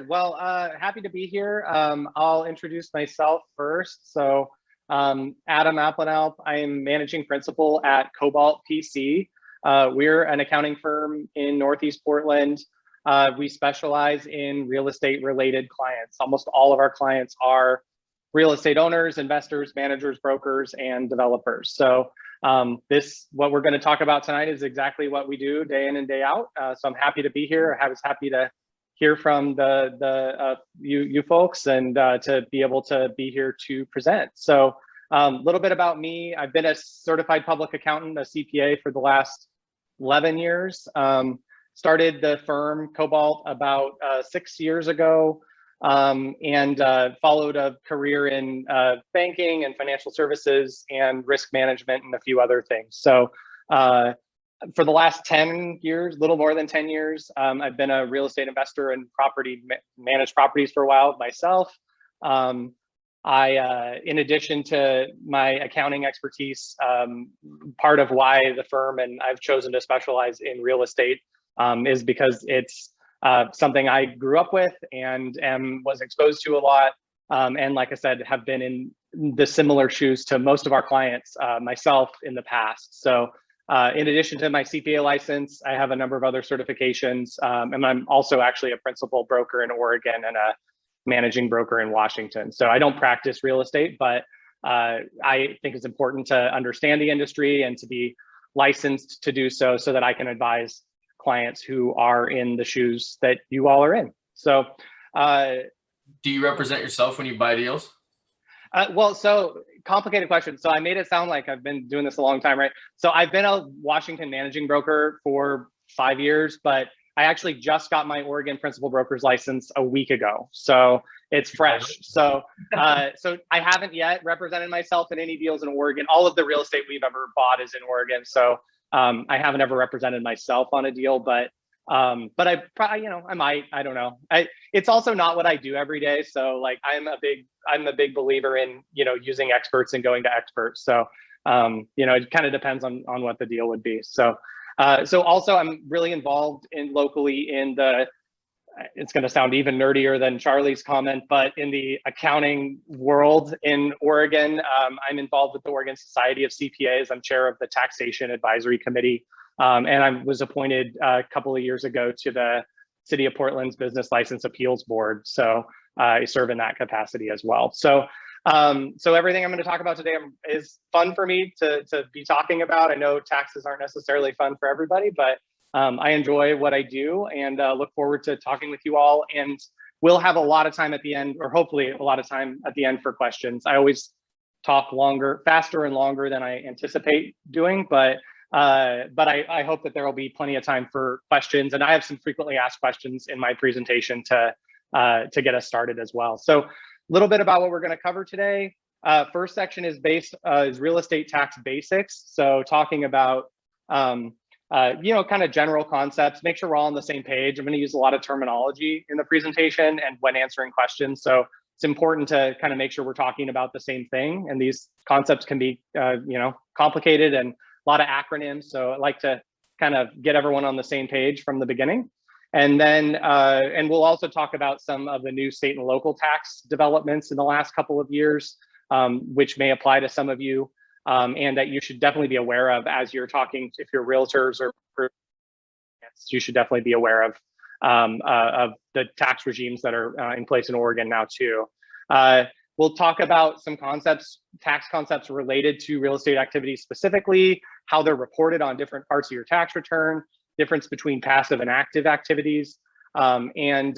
Well, happy to be here. I'll introduce myself first. So, Adam Abplanalp, I am managing principal at Cobalt PC. We're an accounting firm in Northeast Portland. We specialize in real estate related clients. Almost all of our clients are real estate owners, investors, managers, brokers, and developers. So what we're going to talk about tonight is exactly what we do day in and day out. So I'm happy to be here. I was happy to hear from you folks and to be able to be here to present. So a little bit about me. I've been a certified public accountant, a CPA, for the last 11 years. Started the firm Cobalt about 6 years ago, and followed a career in banking and financial services and risk management and a few other things. So for the last 10 years, little more than 10 years, I've been a real estate investor and managed properties for a while myself. In addition to my accounting expertise, part of why the firm and I've chosen to specialize in real estate is because it's something I grew up with and was exposed to a lot. And like I said, have been in the similar shoes to most of our clients myself in the past. So in addition to my CPA license, I have a number of other certifications, and I'm also actually a principal broker in Oregon and a managing broker in Washington. So I don't practice real estate, but I think it's important to understand the industry and to be licensed to do so that I can advise clients who are in the shoes that you all are in. So do you represent yourself when you buy deals? Well, so complicated question. So I made it sound like I've been doing this a long time, right? So I've been a Washington managing broker for 5 years, but I actually just got my Oregon principal broker's license a week ago. So it's fresh. So so I haven't yet represented myself in any deals in Oregon. All of the real estate we've ever bought is in Oregon. So I haven't ever represented myself on a deal, but I probably, I might, I don't know. It's also not what I do every day. So like, I'm a big believer in, using experts and going to experts. So, it kind of depends on what the deal would be. So, so also I'm really involved locally in it's going to sound even nerdier than Charlie's comment, but in the accounting world in Oregon, I'm involved with the Oregon Society of CPAs. I'm chair of the Taxation Advisory Committee. And I was appointed a couple of years ago to the City of Portland's Business License Appeals Board. So I serve in that capacity as well. So so everything I'm going to talk about today is fun for me to be talking about. I know taxes aren't necessarily fun for everybody, but I enjoy what I do and look forward to talking with you all. And we'll have a lot of time at the end, or hopefully a lot of time at the end for questions. I always talk faster and longer than I anticipate doing, but I hope that there will be plenty of time for questions. And I have some frequently asked questions in my presentation to get us started as well. So a little bit about what we're going to cover today. First section is is real estate tax basics. So talking about kind of general concepts, make sure we're all on the same page. I'm going to use a lot of terminology in the presentation and when answering questions. So it's important to kind of make sure we're talking about the same thing. And these concepts can be, complicated and a lot of acronyms. So I like to kind of get everyone on the same page from the beginning. And then, and we'll also talk about some of the new state and local tax developments in the last couple of years, which may apply to some of you. And that you should definitely be aware of as you're talking, if you're realtors or you should definitely be aware of the tax regimes that are in place in Oregon now too. We'll talk about some tax concepts related to real estate activities specifically, how they're reported on different parts of your tax return, difference between passive and active activities, and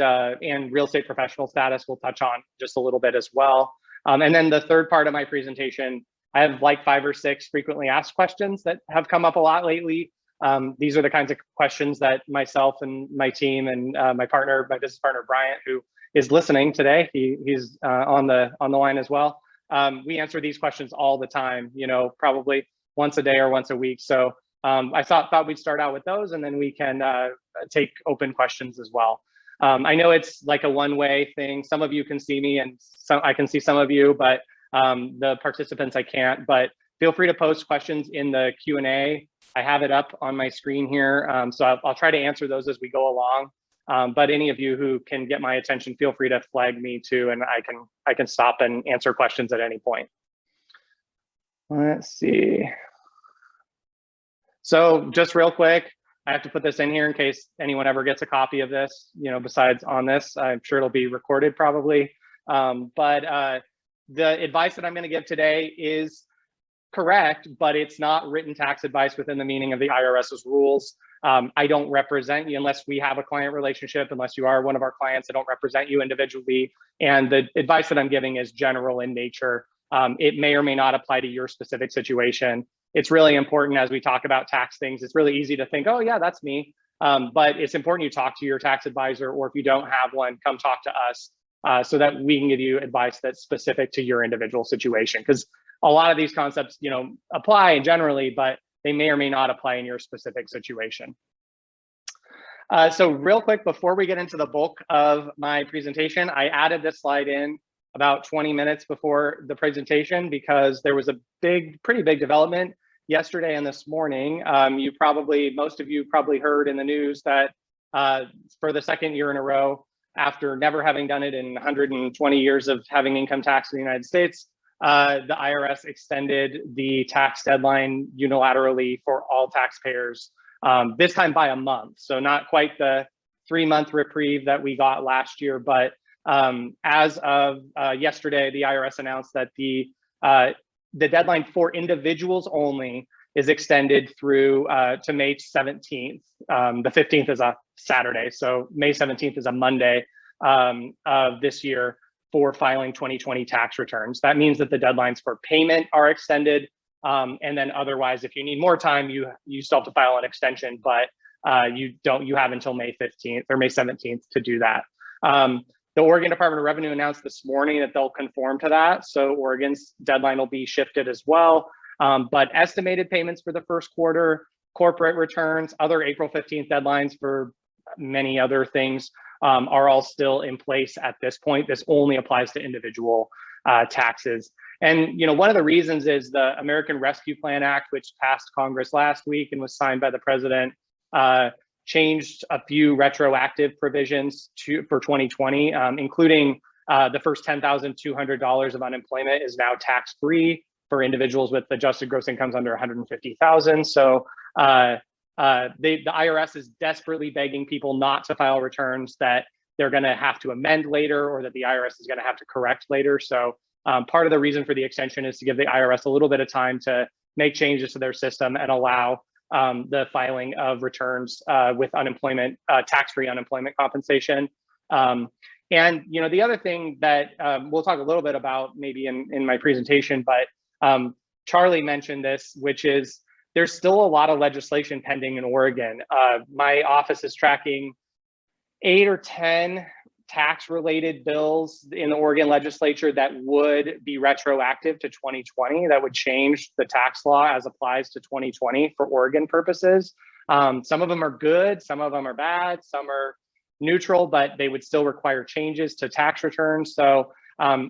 real estate professional status we'll touch on just a little bit as well. And then the third part of my presentation, I have like 5 or 6 frequently asked questions that have come up a lot lately. These are the kinds of questions that myself and my team and my business partner, Bryant, who is listening today, he's on the line as well. We answer these questions all the time, probably once a day or once a week. So I thought we'd start out with those and then we can take open questions as well. I know it's like a one-way thing. Some of you can see me and I can see some of you, but the participants I can't, but feel free to post questions in the Q&A. I have it up on my screen here. So I'll try to answer those as we go along. But any of you who can get my attention, feel free to flag me too, and I can stop and answer questions at any point. Let's see. So just real quick, I have to put this in here in case anyone ever gets a copy of this, besides on this. I'm sure it'll be recorded probably. But the advice that I'm going to give today is correct, but it's not written tax advice within the meaning of the IRS's rules. I don't represent you unless we have a client relationship, unless you are one of our clients. I don't represent you individually. And the advice that I'm giving is general in nature. It may or may not apply to your specific situation. It's really important as we talk about tax things. It's really easy to think, oh yeah, that's me. But it's important you talk to your tax advisor, or if you don't have one, come talk to us so that we can give you advice that's specific to your individual situation. Because a lot of these concepts, apply generally, but they may or may not apply in your specific situation. So real quick, before we get into the bulk of my presentation, I added this slide in about 20 minutes before the presentation because there was a pretty big development yesterday and this morning. Most of you probably heard in the news that for the second year in a row, after never having done it in 120 years of having income tax in the United States, the IRS extended the tax deadline unilaterally for all taxpayers, this time by a month. So not quite the 3-month reprieve that we got last year, but as of yesterday, the IRS announced that the deadline for individuals only is extended through to May 17th. The 15th is a Saturday, so May 17th is a Monday of this year for filing 2020 tax returns. That means that the deadlines for payment are extended, and then otherwise, if you need more time, you still have to file an extension, but you have until May 15th or May 17th to do that. The Oregon Department of Revenue announced this morning that they'll conform to that. So Oregon's deadline will be shifted as well. But estimated payments for the first quarter, corporate returns, other April 15th deadlines for many other things are all still in place at this point. This only applies to individual taxes. And one of the reasons is the American Rescue Plan Act, which passed Congress last week and was signed by the president, changed a few retroactive provisions for 2020, including the first $10,200 of unemployment is now tax-free for individuals with adjusted gross incomes under 150,000. So the IRS is desperately begging people not to file returns that they're going to have to amend later, or that the IRS is going to have to correct later. So part of the reason for the extension is to give the IRS a little bit of time to make changes to their system and allow the filing of returns with unemployment, tax-free unemployment compensation. And the other thing that we'll talk a little bit about maybe in my presentation, but Charlie mentioned this, which is there's still a lot of legislation pending in Oregon. My office is tracking 8 or 10 tax-related bills in the Oregon legislature that would be retroactive to 2020, that would change the tax law as applies to 2020 for Oregon purposes. Some of them are good, some of them are bad, some are neutral, but they would still require changes to tax returns. So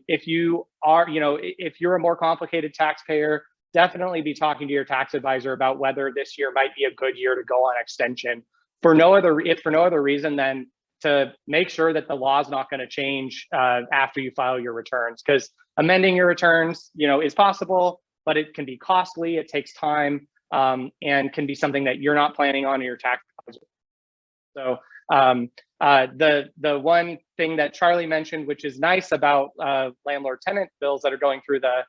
if you are, if you're a more complicated taxpayer, definitely be talking to your tax advisor about whether this year might be a good year to go on extension. If for no other reason than to make sure that the law is not going to change after you file your returns, because amending your returns, is possible, but it can be costly. It takes time and can be something that you're not planning on in your tax advisor. So the one thing that Charlie mentioned, which is nice about landlord-tenant bills that are going through the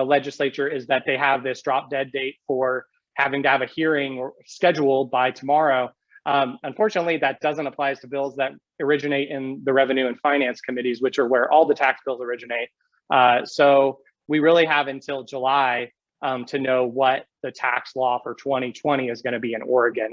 legislature, is that they have this drop dead date for having to have a hearing scheduled by tomorrow. Unfortunately, that doesn't apply to bills that originate in the Revenue and Finance committees, which are where all the tax bills originate. So we really have until July to know what the tax law for 2020 is going to be in Oregon.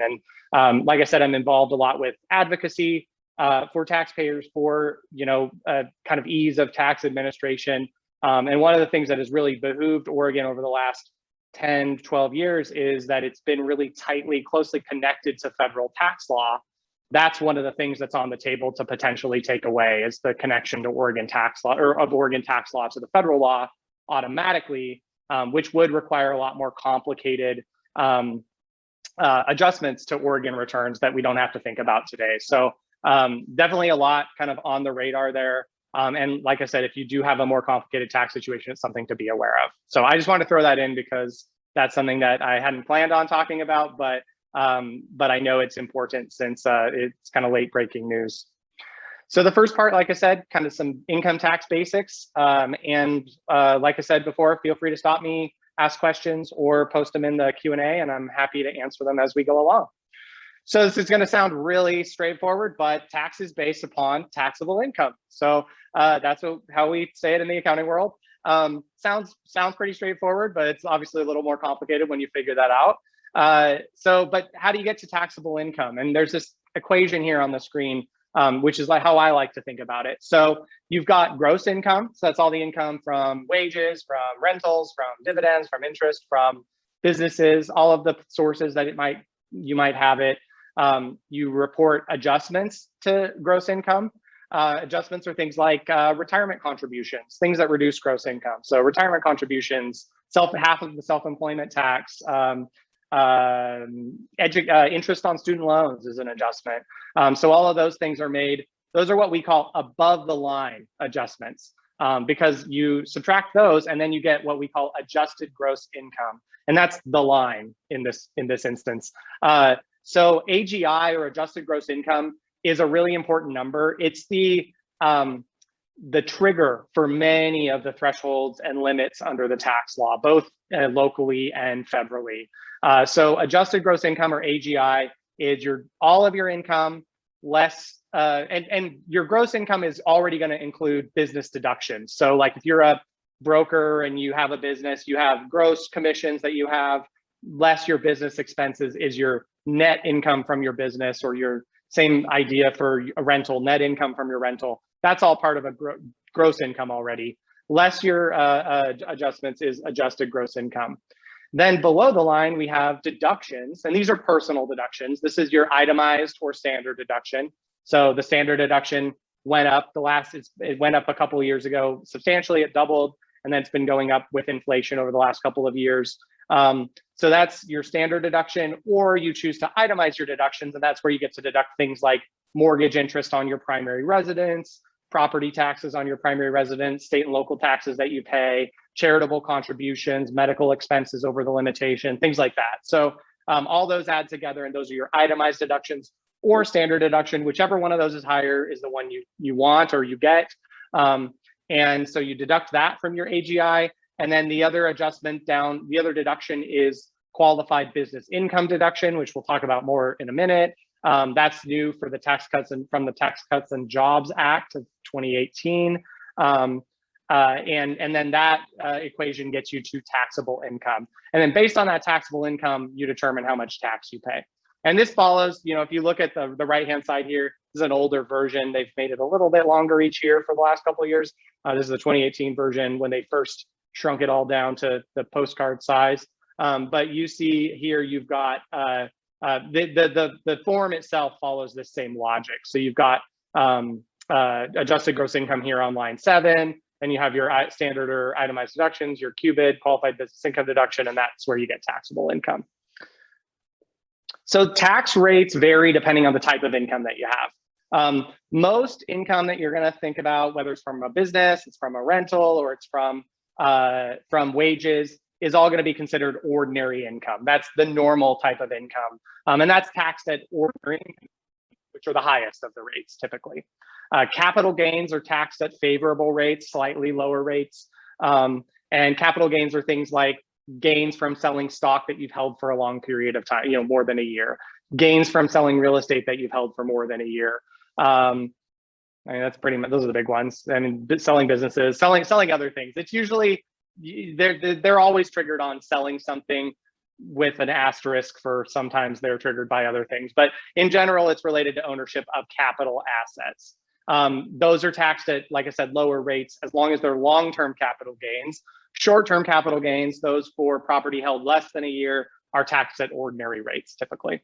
And like I said, I'm involved a lot with advocacy for taxpayers for, kind of ease of tax administration. And one of the things that has really behooved Oregon over the last 10, 12 years is that it's been really closely connected to federal tax law. That's one of the things that's on the table to potentially take away, is the connection to Oregon tax law, or of Oregon tax law to the federal law automatically, which would require a lot more complicated adjustments to Oregon returns that we don't have to think about today. So Definitely a lot kind of on the radar there. And like I said, if you do have a more complicated tax situation, it's something to be aware of. So I just wanted to throw that in because that's something that I hadn't planned on talking about, but I know it's important since it's kind of late breaking news. So the first part, like I said, kind of some income tax basics. And like I said before, feel free to stop me, ask questions, or post them in the Q&A, and I'm happy to answer them as we go along. So this is going to sound really straightforward, but tax is based upon taxable income. So that's how we say it in the accounting world. Sounds pretty straightforward, but it's obviously a little more complicated when you figure that out. But how do you get to taxable income? And there's this equation here on the screen, which is like how I like to think about it. So you've got gross income. So that's all the income from wages, from rentals, from dividends, from interest, from businesses, all of the sources that you might have it. You report adjustments to gross income. Adjustments are things like retirement contributions, things that reduce gross income. So retirement contributions, half of the self-employment tax, interest on student loans is an adjustment. So all of those things are made. Those are what we call above the line adjustments, because you subtract those and then you get what we call adjusted gross income. And that's the line in this instance. So AGI, or adjusted gross income, is a really important number. It's the trigger for many of the thresholds and limits under the tax law, both locally and federally. So adjusted gross income, or AGI, is all of your income less, and your gross income is already going to include business deductions. So like if you're a broker and you have a business, you have gross commissions that you have, less your business expenses is your net income from your business, or your same idea for a rental, net income from your rental. That's all part of a gross income already. Less your adjustments is adjusted gross income. Then below the line, we have deductions, and these are personal deductions. This is your itemized or standard deduction. So the standard deduction went up. It went up a couple of years ago substantially. It doubled, and then it's been going up with inflation over the last couple of years. So that's your standard deduction, or you choose to itemize your deductions, and that's where you get to deduct things like mortgage interest on your primary residence, property taxes on your primary residence, state and local taxes that you pay, charitable contributions, medical expenses over the limitation, things like that. So all those add together, and those are your itemized deductions or standard deduction. Whichever one of those is higher is the one you want or you get. And so you deduct that from your AGI. And then the other deduction is qualified business income deduction, which we'll talk about more in a minute. That's new for the Tax Cuts and Jobs Act of 2018. And then that equation gets you to taxable income. And then based on that taxable income, you determine how much tax you pay. And this follows, if you look at the right-hand side here, this is an older version. They've made it a little bit longer each year for the last couple of years. This is the 2018 version when they first shrunk it all down to the postcard size. But you see here, you've got the form itself follows this same logic. So you've got adjusted gross income here on line 7, and you have your standard or itemized deductions, your QBID, qualified business income deduction, and that's where you get taxable income. So tax rates vary depending on the type of income that you have. Most income that you're going to think about, whether it's from a business, it's from a rental, or it's from wages, is all going to be considered ordinary income. That's the normal type of income. And that's taxed at ordinary income, which are the highest of the rates typically. Capital gains are taxed at favorable rates, slightly lower rates. And capital gains are things like gains from selling stock that you've held for a long period of time, more than a year. Gains from selling real estate that you've held for more than a year. That's pretty much, those are the big ones. I mean, selling businesses, selling other things. It's usually, they're always triggered on selling something with an asterisk, for sometimes they're triggered by other things. But in general, it's related to ownership of capital assets. Those are taxed at, like I said, lower rates, as long as they're long-term capital gains. Short-term capital gains, those for property held less than a year, are taxed at ordinary rates typically.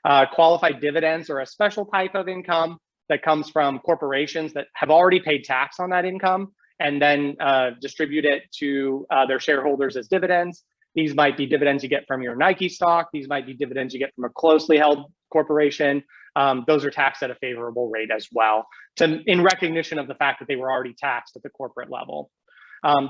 Qualified dividends are a special type of income that comes from corporations that have already paid tax on that income and then distribute it to their shareholders as dividends. These might be dividends you get from your Nike stock. These might be dividends you get from a closely held corporation. Those are taxed at a favorable rate as well, in recognition of the fact that they were already taxed at the corporate level.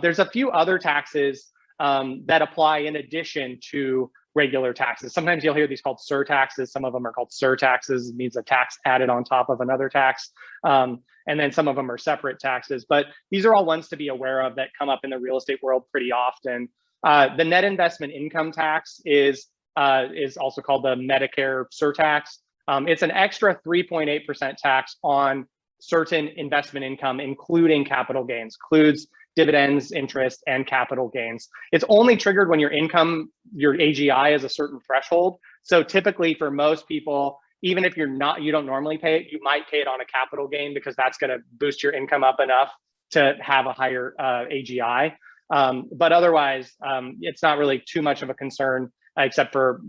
There's a few other taxes that apply in addition to regular taxes. Sometimes you'll hear these called surtaxes. Some of them are called surtaxes. It means a tax added on top of another tax. And then some of them are separate taxes. But these are all ones to be aware of that come up in the real estate world pretty often. The net investment income tax is also called the Medicare surtax. It's an extra 3.8% tax on certain investment income, including capital gains, includes dividends, interest, and capital gains. It's only triggered when your income, your AGI is a certain threshold. So typically for most people, even if you don't normally pay it, you might pay it on a capital gain because that's going to boost your income up enough to have a higher AGI. But otherwise, it's not really too much of a concern, except for,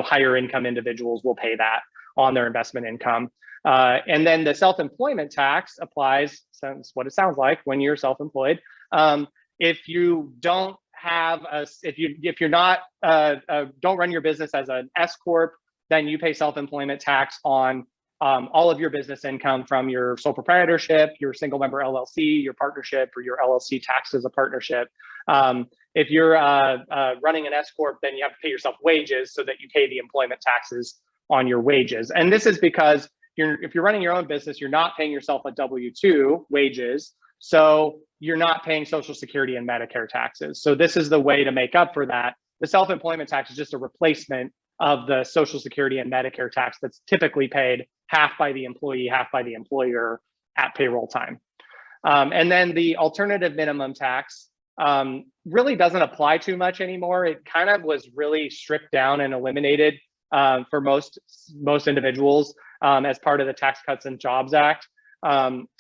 higher income individuals will pay that on their investment income. And then the self-employment tax applies, that's what it sounds like, when you're self-employed. If you don't have if you're not don't run your business as an S corp, then you pay self-employment tax on all of your business income from your sole proprietorship, your single member LLC, your partnership, or your LLC taxed as a partnership. If you're running an S corp, then you have to pay yourself wages so that you pay the employment taxes on your wages. And this is because if you're running your own business, you're not paying yourself a W-2 wages. So you're not paying Social Security and Medicare taxes. So this is the way to make up for that. The self-employment tax is just a replacement of the Social Security and Medicare tax that's typically paid half by the employee, half by the employer at payroll time. And then the alternative minimum tax really doesn't apply too much anymore. It kind of was really stripped down and eliminated for most individuals as part of the Tax Cuts and Jobs Act.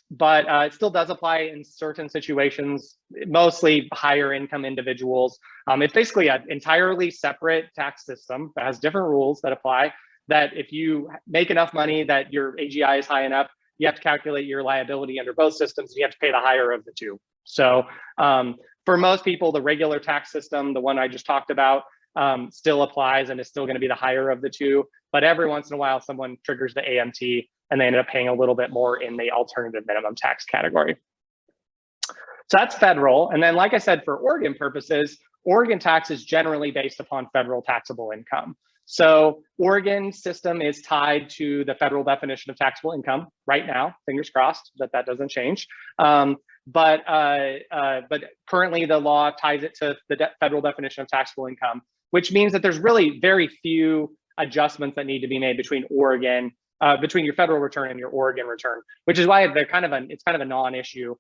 But it still does apply in certain situations, mostly higher income individuals. It's basically an entirely separate tax system that has different rules that apply, that if you make enough money that your AGI is high enough, you have to calculate your liability under both systems. You have to pay the higher of the two. So for most people, the regular tax system, the one I just talked about, still applies and is still going to be the higher of the two. But every once in a while, someone triggers the AMT and they ended up paying a little bit more in the alternative minimum tax category. So that's federal. And then, like I said, for Oregon purposes, Oregon tax is generally based upon federal taxable income. So Oregon system is tied to the federal definition of taxable income right now. Fingers crossed that doesn't change. But currently the law ties it to the federal definition of taxable income, which means that there's really very few adjustments that need to be made between between your federal return and your Oregon return, which is why it's kind of a non-issue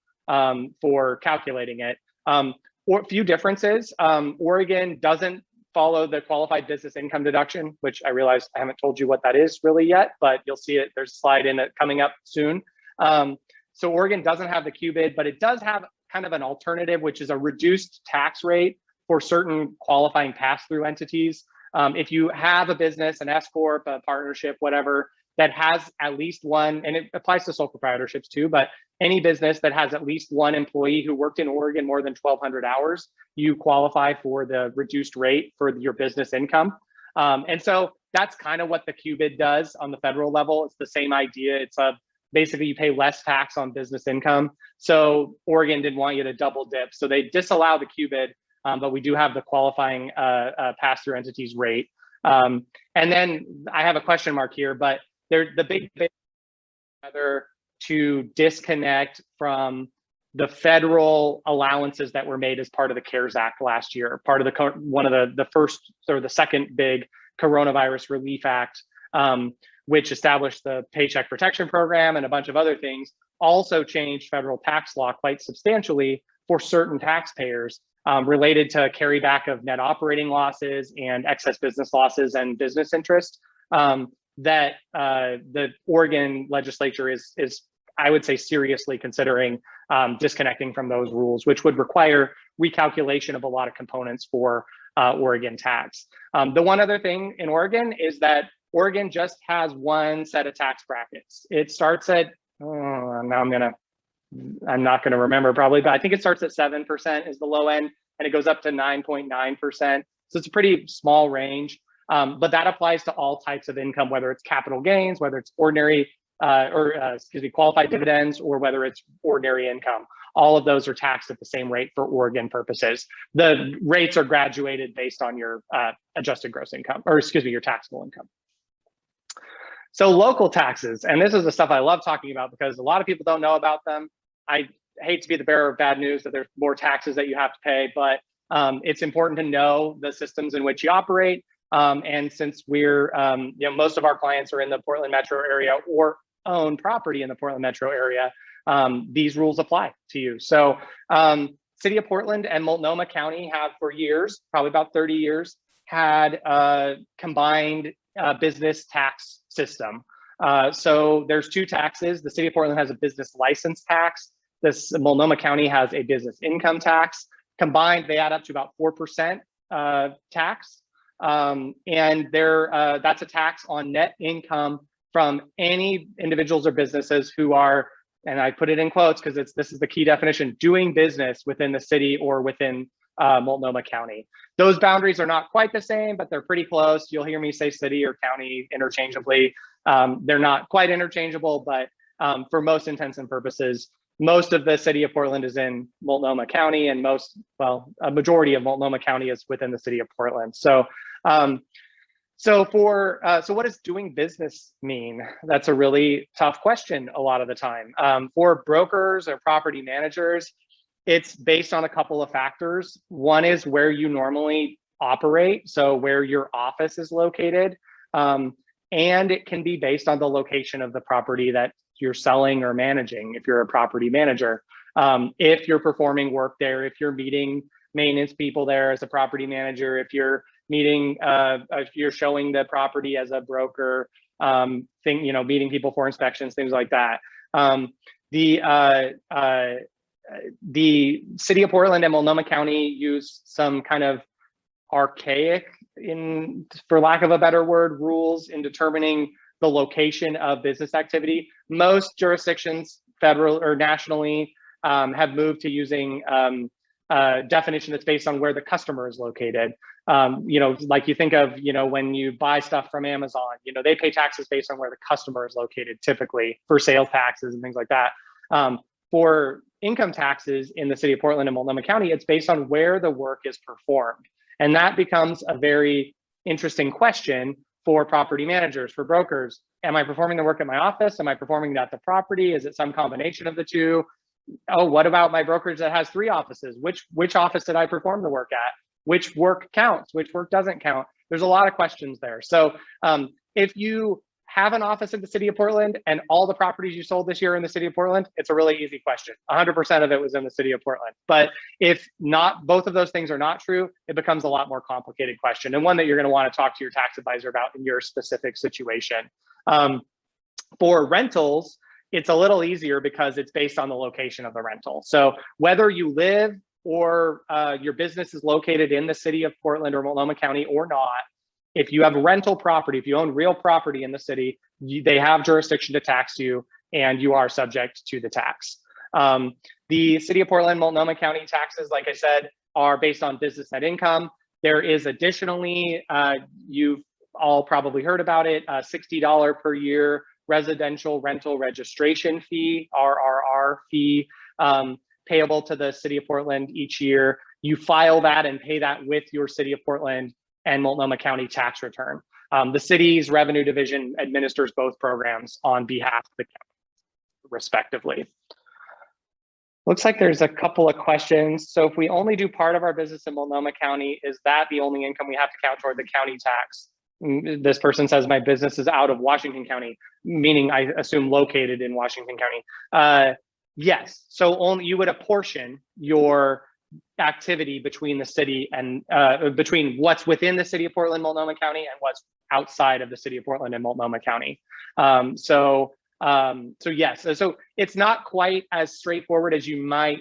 for calculating it. Or a few differences. Oregon doesn't follow the qualified business income deduction, which I realize I haven't told you what that is really yet, but you'll see it. There's a slide in it coming up soon. So Oregon doesn't have the QBID, but it does have kind of an alternative, which is a reduced tax rate for certain qualifying pass-through entities. If you have a business, an S corp, a partnership, whatever, that has at least one, and it applies to sole proprietorships too, but any business that has at least one employee who worked in Oregon more than 1,200 hours, you qualify for the reduced rate for your business income. And so that's kind of what the QBID does on the federal level. It's the same idea. It's basically you pay less tax on business income. So Oregon didn't want you to double dip. So they disallow the QBID, but we do have the qualifying pass-through entities rate. And then I have a question mark here, but the big whether to disconnect from the federal allowances that were made as part of the CARES Act last year, part of one of the first or the second big coronavirus relief act, which established the Paycheck Protection Program and a bunch of other things, also changed federal tax law quite substantially for certain taxpayers related to carryback of net operating losses and excess business losses and business interest. That the Oregon legislature is, I would say, seriously considering disconnecting from those rules, which would require recalculation of a lot of components for Oregon tax. The one other thing in Oregon is that Oregon just has one set of tax brackets. It starts at, I'm not gonna remember probably, but I think it starts at 7% is the low end, and it goes up to 9.9% So it's a pretty small range, but that applies to all types of income, whether it's capital gains, whether it's ordinary qualified dividends, or whether it's ordinary income. All of those are taxed at the same rate for Oregon purposes. The rates are graduated based on your adjusted gross income, or your taxable income. So local taxes, and this is the stuff I love talking about because a lot of people don't know about them. I hate to be the bearer of bad news that there's more taxes that you have to pay, but it's important to know the systems in which you operate. And since we're, most of our clients are in the Portland metro area or own property in the Portland metro area, these rules apply to you. So City of Portland and Multnomah County have for years, probably about 30 years, had a combined business tax system. So there's two taxes. The City of Portland has a business license tax. Multnomah County has a business income tax. Combined, they add up to about 4% tax. And that's a tax on net income from any individuals or businesses who are, and I put it in quotes because this is the key definition, doing business within the city or within Multnomah County. Those boundaries are not quite the same, but they're pretty close. You'll hear me say city or county interchangeably. They're not quite interchangeable, but for most intents and purposes, most of the City of Portland is in Multnomah County, and a majority of Multnomah County is within the City of Portland. So, so what does doing business mean? That's a really tough question a lot of the time. For brokers or property managers, it's based on a couple of factors. One is where you normally operate, so where your office is located. And it can be based on the location of the property that you're selling or managing if you're a property manager. If you're performing work there, if you're meeting maintenance people there as a property manager, if you're meeting, if you're showing the property as a broker, meeting people for inspections, things like that. The City of Portland and Multnomah County use some kind of archaic, for lack of a better word, rules in determining the location of business activity. Most jurisdictions, federal or nationally, have moved to using a definition that's based on where the customer is located. Like you think of, when you buy stuff from Amazon, they pay taxes based on where the customer is located, typically for sales taxes and things like that. For income taxes in the City of Portland and Multnomah County, it's based on where the work is performed. And that becomes a very interesting question for property managers, for brokers. Am I performing the work at my office? Am I performing it at the property? Is it some combination of the two? Oh, what about my brokerage that has 3 offices? Which office did I perform the work at? Which work counts? Which work doesn't count? There's a lot of questions there. So if you have an office in the City of Portland and all the properties you sold this year in the City of Portland, it's a really easy question. 100% of it was in the City of Portland. But if not, both of those things are not true, it becomes a lot more complicated question, and one that you're going to want to talk to your tax advisor about in your specific situation. For rentals, it's a little easier because it's based on the location of the rental. So whether you live or your business is located in the City of Portland or Multnomah County or not, if you have rental property, if you own real property in the city, they have jurisdiction to tax you, and you are subject to the tax. The City of Portland, Multnomah County taxes, like I said, are based on business net income. There is additionally, you've all probably heard about it, a $60 per year residential rental registration fee, RRR fee, payable to the City of Portland each year. You file that and pay that with your City of Portland and Multnomah County tax return. The city's revenue division administers both programs on behalf of the county, respectively. Looks like there's a couple of questions. So if we only do part of our business in Multnomah County, is that the only income we have to count toward the county tax? This person says my business is out of Washington County, meaning I assume located in Washington County. Yes, so only you would apportion your activity between the city and between what's within the City of Portland, Multnomah County, and what's outside of the City of Portland and Multnomah County. So yes, so it's not quite as straightforward as you might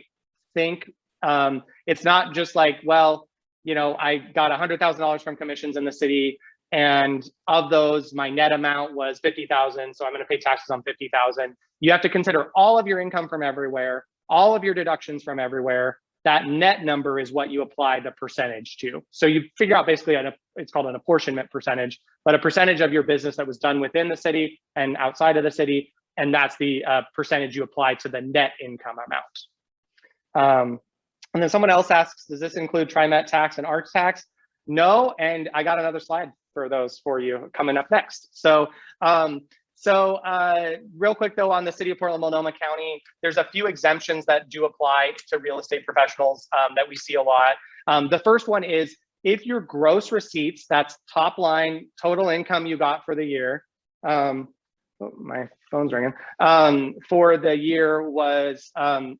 think. It's not just like, well, I got $100,000 from commissions in the city, and of those, my net amount was $50,000, so I'm going to pay taxes on $50,000. You have to consider all of your income from everywhere, all of your deductions from everywhere, that net number is what you apply the percentage to. So you figure out basically, it's called an apportionment percentage, but a percentage of your business that was done within the city and outside of the city, and that's the percentage you apply to the net income amount. And then someone else asks, does this include TriMet tax and ARC tax? No, and I got another slide for those for you coming up next. So, real quick though, on the city of Portland, Multnomah County, there's a few exemptions that do apply to real estate professionals that we see a lot. The first one is if your gross receipts, that's top line total income you got for the year, oh, my phone's ringing, for the year was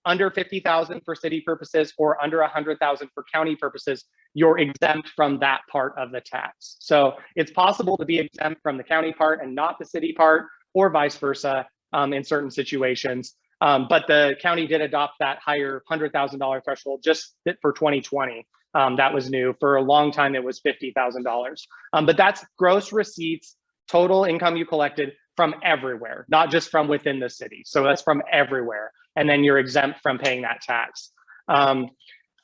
under 50,000 for city purposes or under 100,000 for county purposes, you're exempt from that part of the tax. So it's possible to be exempt from the county part and not the city part, or vice versa in certain situations. But the county did adopt that higher $100,000 threshold just for 2020. That was new. For a long time, it was $50,000. But that's gross receipts, total income you collected from everywhere, not just from within the city. So that's from everywhere. And then you're exempt from paying that tax.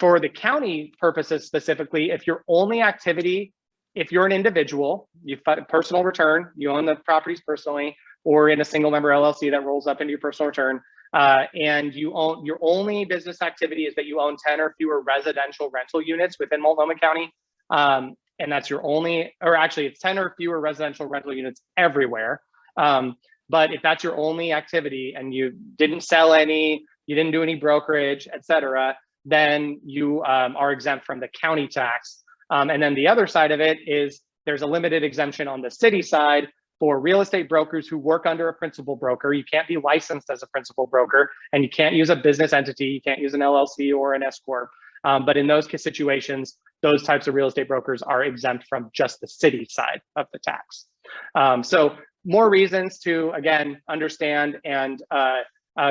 For the county purposes specifically, if your only activity, if you're an individual, you personal return, you own the properties personally, or in a single member LLC that rolls up into your personal return, and you own, your only business activity is that you own 10 or fewer residential rental units within Multnomah County. And that's your only, or actually it's 10 or fewer residential rental units everywhere. But if that's your only activity and you didn't sell any, you didn't do any brokerage, et cetera, then you are exempt from the county tax. And then the other side of it is there's a limited exemption on the city side for real estate brokers who work under a principal broker. You can't be licensed as a principal broker, and you can't use a business entity. You can't use an LLC or an S Corp. But in those situations, those types of real estate brokers are exempt from just the city side of the tax. So more reasons to, again, understand and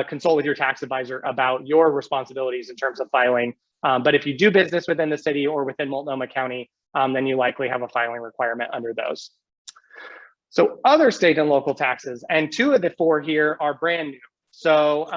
consult with your tax advisor about your responsibilities in terms of filing. But if you do business within the city or within Multnomah County, then you likely have a filing requirement under those. So other state and local taxes, and 2 of the 4 here are brand new. So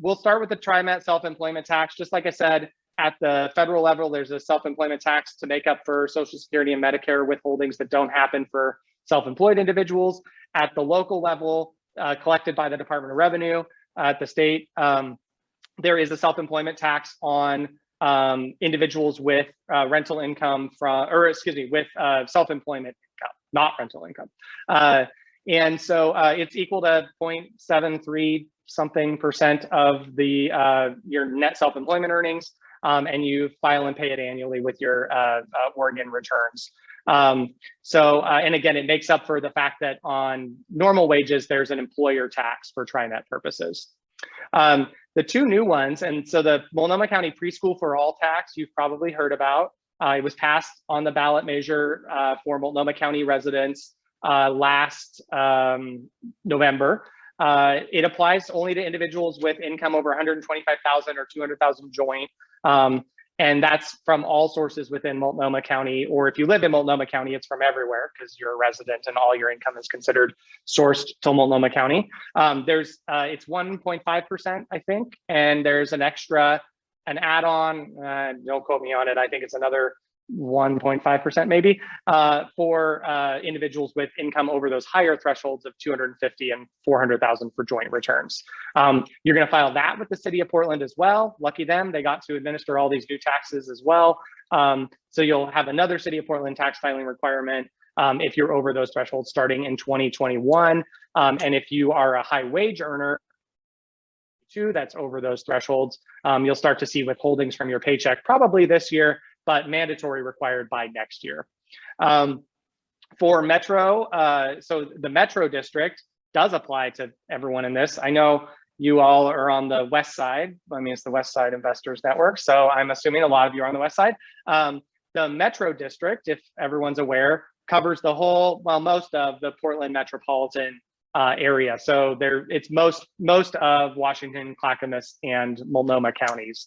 we'll start with the TriMet self-employment tax. Just like I said, at the federal level, there's a self-employment tax to make up for Social Security and Medicare withholdings that don't happen for self-employed individuals. At the local level, collected by the Department of Revenue, at the state, there is a self-employment tax on individuals with rental income from, or excuse me, with self-employment income, not rental income. And so it's equal to 0.73 something percent of the your net self-employment earnings, and you file and pay it annually with your Oregon returns. And again, it makes up for the fact that on normal wages, there's an employer tax for TriMet purposes. The 2 new ones, and so the Multnomah County Preschool for All tax, you've probably heard about. It was passed on the ballot measure for Multnomah County residents last November. It applies only to individuals with income over 125,000 or 200,000 joint. And that's from all sources within Multnomah County, or if you live in Multnomah County, it's from everywhere because you're a resident and all your income is considered sourced to Multnomah County. It's 1.5%, I think, and there's an add-on, don't quote me on it, I think it's another 1.5% maybe, for individuals with income over those higher thresholds of 250 and 400,000 for joint returns. You're going to file that with the city of Portland as well. Lucky them, they got to administer all these new taxes as well. So you'll have another city of Portland tax filing requirement if you're over those thresholds starting in 2021. And if you are a high wage earner, that's over those thresholds, you'll start to see withholdings from your paycheck probably this year, but mandatory required by next year. For Metro, so the Metro District does apply to everyone in this. I know you all are on the West Side. I mean, it's the West Side Investors Network, so I'm assuming a lot of you are on the West Side. The Metro District, if everyone's aware, covers the whole, well, most of the Portland metropolitan area. So it's most of Washington, Clackamas, and Multnomah counties.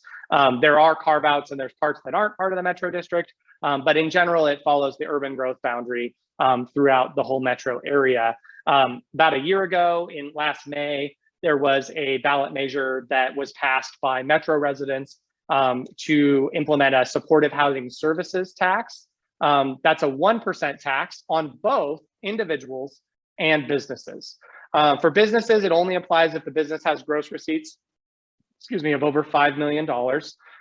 There are carve-outs and there's parts that aren't part of the Metro District, but in general, it follows the urban growth boundary throughout the whole metro area. About a year ago, in last May, there was a ballot measure that was passed by Metro residents to implement a supportive housing services tax. That's a 1% tax on both individuals and businesses. For businesses, it only applies if the business has gross receipts, of over $5 million.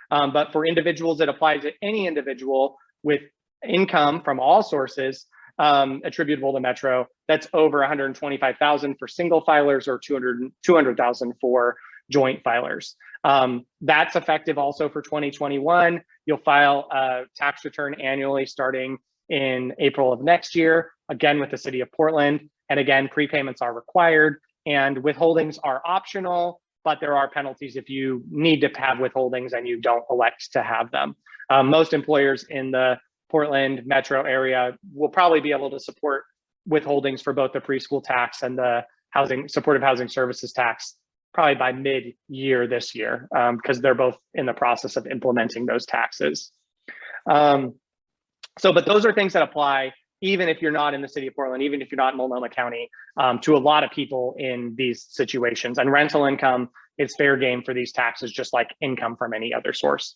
But for individuals, it applies to any individual with income from all sources attributable to Metro that's over 125,000 for single filers or 200,000 for joint filers. That's effective also for 2021. You'll file a tax return annually starting in April of next year, again with the city of Portland. And again, prepayments are required and withholdings are optional, but there are penalties if you need to have withholdings and you don't elect to have them. Most employers in the Portland metro area will probably be able to support withholdings for both the preschool tax and the supportive housing services tax probably by mid-year this year, because they're both in the process of implementing those taxes. But those are things that apply even if you're not in the city of Portland, even if you're not in Multnomah County, to a lot of people in these situations. And rental income is fair game for these taxes, just like income from any other source.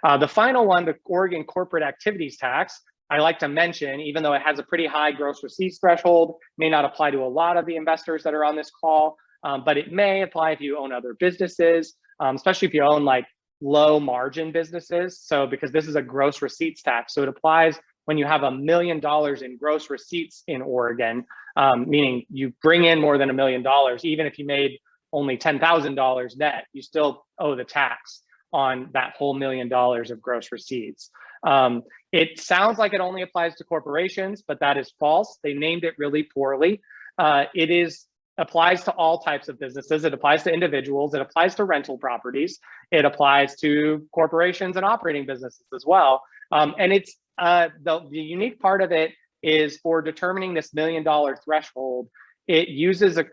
The final one, the Oregon Corporate Activities Tax, I like to mention, even though it has a pretty high gross receipts threshold, may not apply to a lot of the investors that are on this call, but it may apply if you own other businesses, especially if you own like low margin businesses. So because this is a gross receipts tax, so it applies when you have $1 million in gross receipts in Oregon, meaning you bring in more than $1 million, even if you made only $10,000 net, you still owe the tax on that whole $1 million of gross receipts. It sounds like it only applies to corporations, but that is false. They named it really poorly. It applies to all types of businesses. It applies to individuals. It applies to rental properties. It applies to corporations and operating businesses as well. And it's the unique part of it is for determining this $1 million threshold. It uses the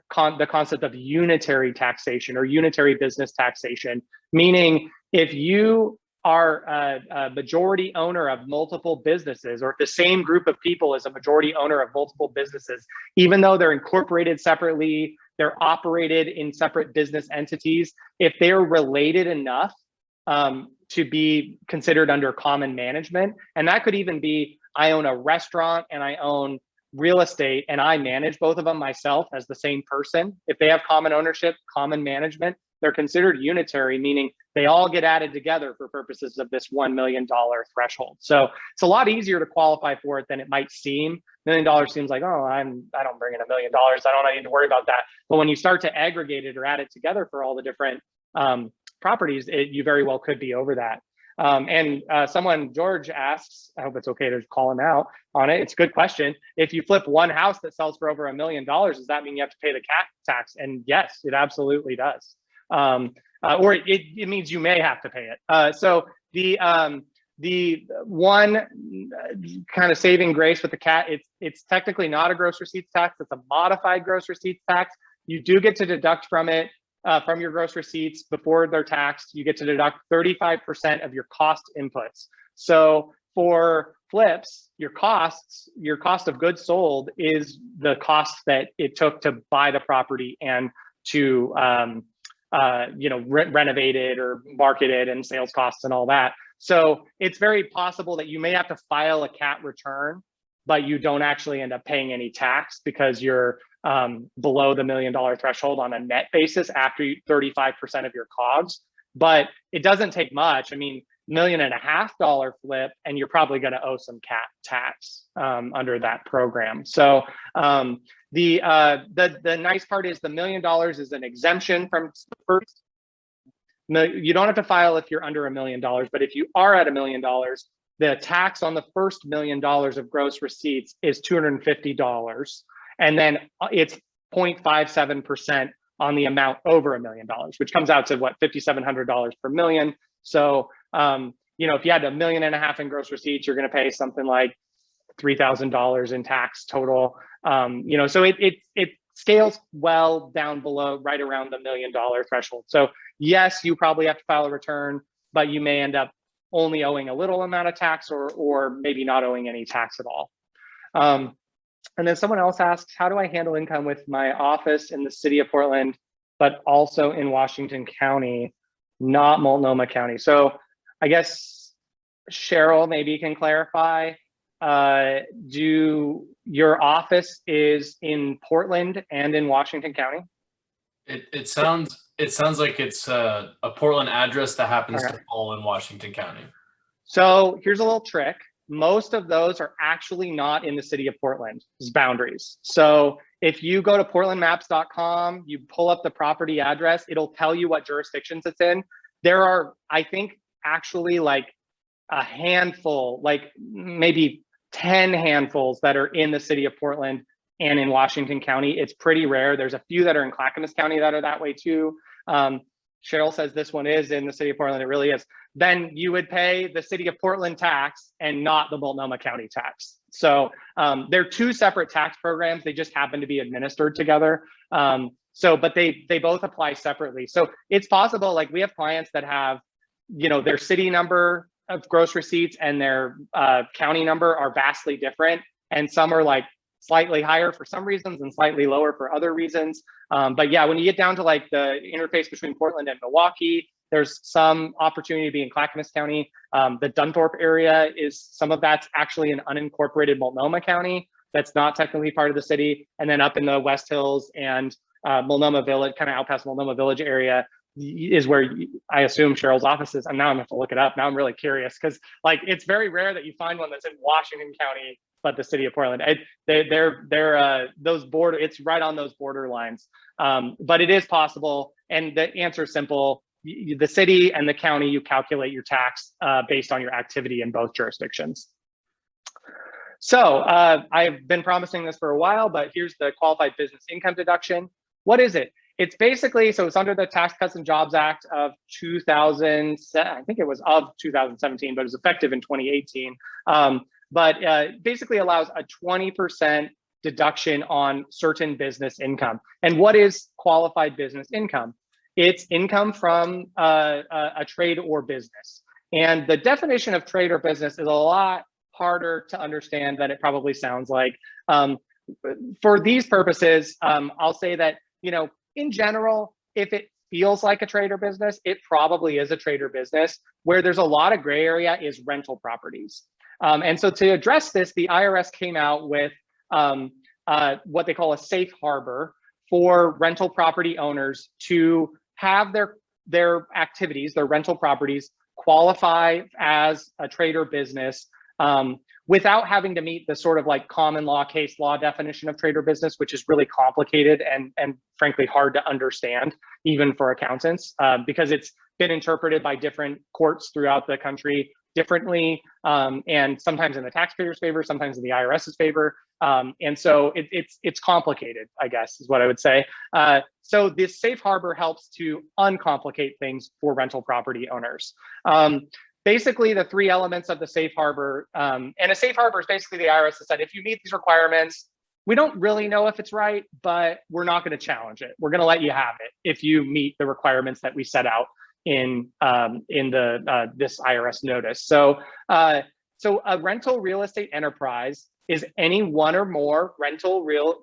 concept of unitary taxation or unitary business taxation, meaning if you are a majority owner of multiple businesses, or if the same group of people is a majority owner of multiple businesses, even though they're incorporated separately, they're operated in separate business entities, if they're related enough to be considered under common management, and that could even be, I own a restaurant and I own real estate and I manage both of them myself as the same person. If they have common ownership, common management, they're considered unitary, meaning they all get added together for purposes of this $1 million threshold. So it's a lot easier to qualify for it than it might seem. $1 million seems like, oh, I don't bring in $1 million. I don't need to worry about that. But when you start to aggregate it or add it together for all the different properties, you very well could be over that. Someone, George, asks, I hope it's okay to call him out on it. It's a good question. If you flip one house that sells for over $1 million, does that mean you have to pay the tax? And yes, it absolutely does. Or it means you may have to pay it. So the one kind of saving grace with the CAT, it's technically not a gross receipts tax. It's a modified gross receipts tax. You do get to deduct from it, from your gross receipts before they're taxed. You get to deduct 35% of your cost inputs. So for flips, your cost of goods sold is the cost that it took to buy the property and to renovate it or market it, and sales costs and all that. So it's very possible that you may have to file a CAT return, but you don't actually end up paying any tax because you're below the $1 million threshold on a net basis after 35% of your COGS. But it doesn't take much. I mean, $1.5 million flip, and you're probably going to owe some CAT tax under that program. So the nice part is the $1 million is an exemption from the first. You don't have to file if you're under $1 million, but if you are at $1 million, the tax on the first $1 million of gross receipts is $250, and then it's 0.57% on the amount over $1 million, which comes out to what, $5,700 per million. So if you had $1.5 million in gross receipts, you're going to pay something like $3,000 in tax total. So it scales well down below, right around the $1 million threshold. So yes, you probably have to file a return, but you may end up only owing a little amount of tax, or maybe not owing any tax at all. And then someone else asks, how do I handle income with my office in the city of Portland, but also in Washington County, not Multnomah County? So I guess Cheryl maybe can clarify. Do your office is in Portland and in Washington County? It sounds like it's a Portland address that happens Okay. to fall in Washington County. So here's a little trick. Most of those are actually not in the city of Portland's boundaries. So if you go to portlandmaps.com, you pull up the property address, it'll tell you what jurisdictions it's in. There are, I think, actually like a handful, like maybe 10 handfuls that are in the city of Portland and in Washington County. It's pretty rare. There's a few that are in Clackamas County that are that way too. Cheryl says this one is in the city of Portland. It really is. Then you would pay the city of Portland tax and not the Multnomah County tax. So they're two separate tax programs. They just happen to be administered together. But they both apply separately. So it's possible, like we have clients that have, their city number of gross receipts and their county number are vastly different. And some are like slightly higher for some reasons and slightly lower for other reasons. But yeah, when you get down to like the interface between Portland and Milwaukee, there's some opportunity to be in Clackamas County. The Dunthorpe area is, some of that's actually an unincorporated Multnomah County. That's not technically part of the city. And then up in the West Hills and Multnomah Village, kind of out past Multnomah Village area is where I assume Cheryl's office is. And now I'm gonna have to look it up. Now I'm really curious because like, it's very rare that you find one that's in Washington County, but the city of Portland. They're those border, it's right on those border lines. But it is possible. And the answer is simple. The city and the county, you calculate your tax based on your activity in both jurisdictions. So I've been promising this for a while, but here's the qualified business income deduction. What is it? It's basically, so it's under the Tax Cuts and Jobs Act of 2000, I think it was of 2017, but it was effective in 2018. Basically allows a 20% deduction on certain business income. And what is qualified business income? It's income from a trade or business. And the definition of trade or business is a lot harder to understand than it probably sounds like. For these purposes, I'll say that, in general, if it feels like a trade or business, it probably is a trade or business. Where there's a lot of gray area is rental properties. And so to address this, the IRS came out with what they call a safe harbor for rental property owners to have their activities, their rental properties, qualify as a trade or business without having to meet the sort of like common law, case law definition of trade or business, which is really complicated and frankly hard to understand, even for accountants, because it's been interpreted by different courts throughout the country differently, and sometimes in the taxpayer's favor, sometimes in the IRS's favor. And so it's complicated, I guess, is what I would say. So this safe harbor helps to uncomplicate things for rental property owners. Basically, the three elements of the safe harbor, and a safe harbor is basically the IRS has said, if you meet these requirements, we don't really know if it's right, but we're not going to challenge it. We're going to let you have it if you meet the requirements that we set out in this IRS notice. So a rental real estate enterprise is any one or more rental real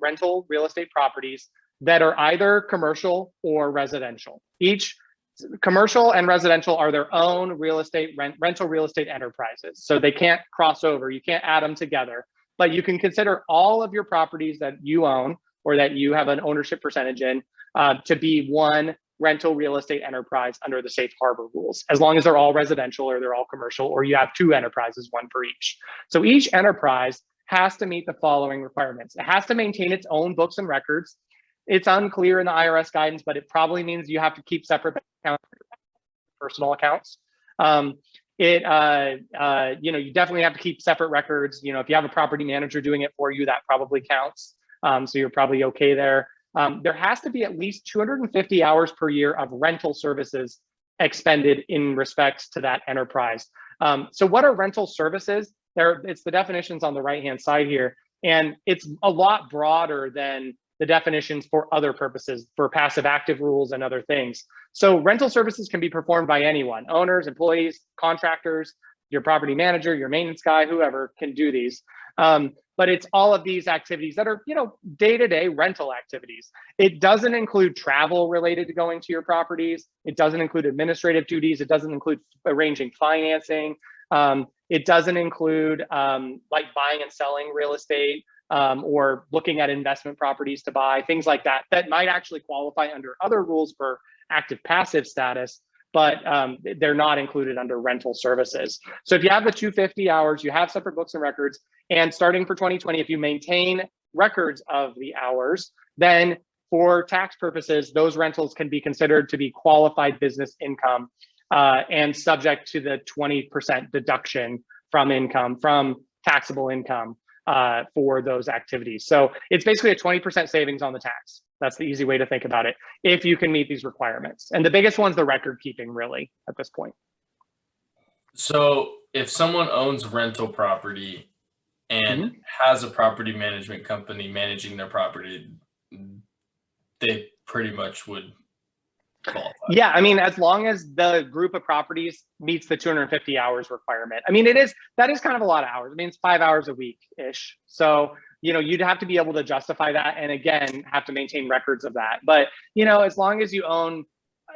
estate properties that are either commercial or residential. Each commercial and residential are their own rental real estate enterprises. So they can't cross over. You can't add them together. But you can consider all of your properties that you own or that you have an ownership percentage in to be one rental real estate enterprise under the safe harbor rules, as long as they're all residential or they're all commercial, or you have two enterprises, one for each. So each enterprise has to meet the following requirements. It has to maintain its own books and records. It's unclear in the IRS guidance, but it probably means you have to keep separate accounts, personal accounts. You definitely have to keep separate records. If you have a property manager doing it for you, that probably counts. So you're probably okay there. There has to be at least 250 hours per year of rental services expended in respects to that enterprise. So what are rental services? It's the definitions on the right-hand side here. And it's a lot broader than the definitions for other purposes, for passive active rules and other things. So rental services can be performed by anyone, owners, employees, contractors, your property manager, your maintenance guy, whoever can do these. But it's all of these activities that are, day-to-day rental activities. It doesn't include travel related to going to your properties. It doesn't include administrative duties. It doesn't include arranging financing. It doesn't include like buying and selling real estate, or looking at investment properties to buy, things like that, that might actually qualify under other rules for active passive status, but they're not included under rental services. So if you have the 250 hours, you have separate books and records, and starting for 2020, if you maintain records of the hours, then for tax purposes, those rentals can be considered to be qualified business income, and subject to the 20% deduction from income, from taxable income, for those activities. So it's basically a 20% savings on the tax. That's the easy way to think about it, if you can meet these requirements. And the biggest one's the record keeping, really, at this point. So if someone owns rental property and has a property management company managing their property, they pretty much would qualify. Yeah, I mean, as long as the group of properties meets the 250 hours requirement. I mean, that is kind of a lot of hours. I mean, it's 5 hours a week-ish. So, you'd have to be able to justify that, and again, have to maintain records of that. But, as long as you own,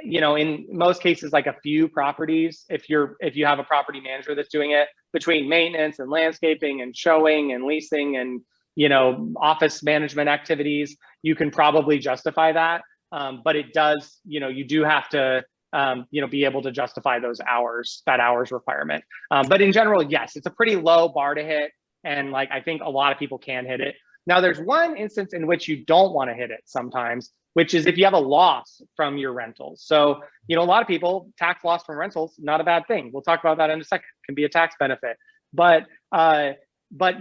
in most cases, like a few properties, if you have a property manager that's doing it, between maintenance and landscaping and showing and leasing and, office management activities, you can probably justify that. But it does, you do have to, be able to justify those hours, that hours requirement. But in general, yes, it's a pretty low bar to hit. And I think a lot of people can hit it. Now, there's one instance in which you don't want to hit it sometimes, which is if you have a loss from your rentals. So, a lot of people, tax loss from rentals, not a bad thing. We'll talk about that in a second. It can be a tax benefit. But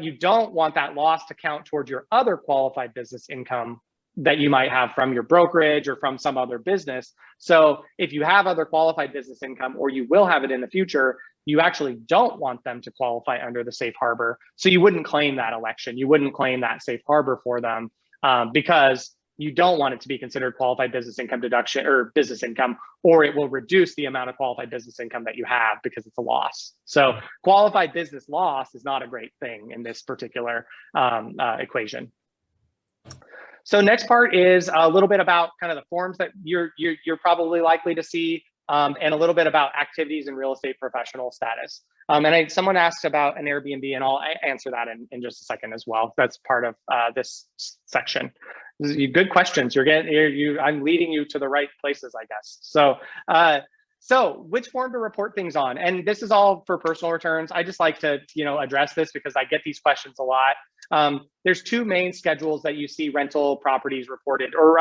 you don't want that loss to count towards your other qualified business income that you might have from your brokerage or from some other business. So if you have other qualified business income, or you will have it in the future, you actually don't want them to qualify under the safe harbor. So you wouldn't claim that election. You wouldn't claim that safe harbor for them, because you don't want it to be considered qualified business income deduction or business income, or it will reduce the amount of qualified business income that you have because it's a loss. So qualified business loss is not a great thing in this particular equation. So next part is a little bit about kind of the forms that you're probably likely to see, and a little bit about activities in real estate professional status. And someone asked about an Airbnb, and I'll answer that in just a second as well. That's part of this section. Good questions. I'm leading you to the right places, I guess. So which form to report things on? And this is all for personal returns. I just like to, address this because I get these questions a lot. There's two main schedules that you see rental properties reported, or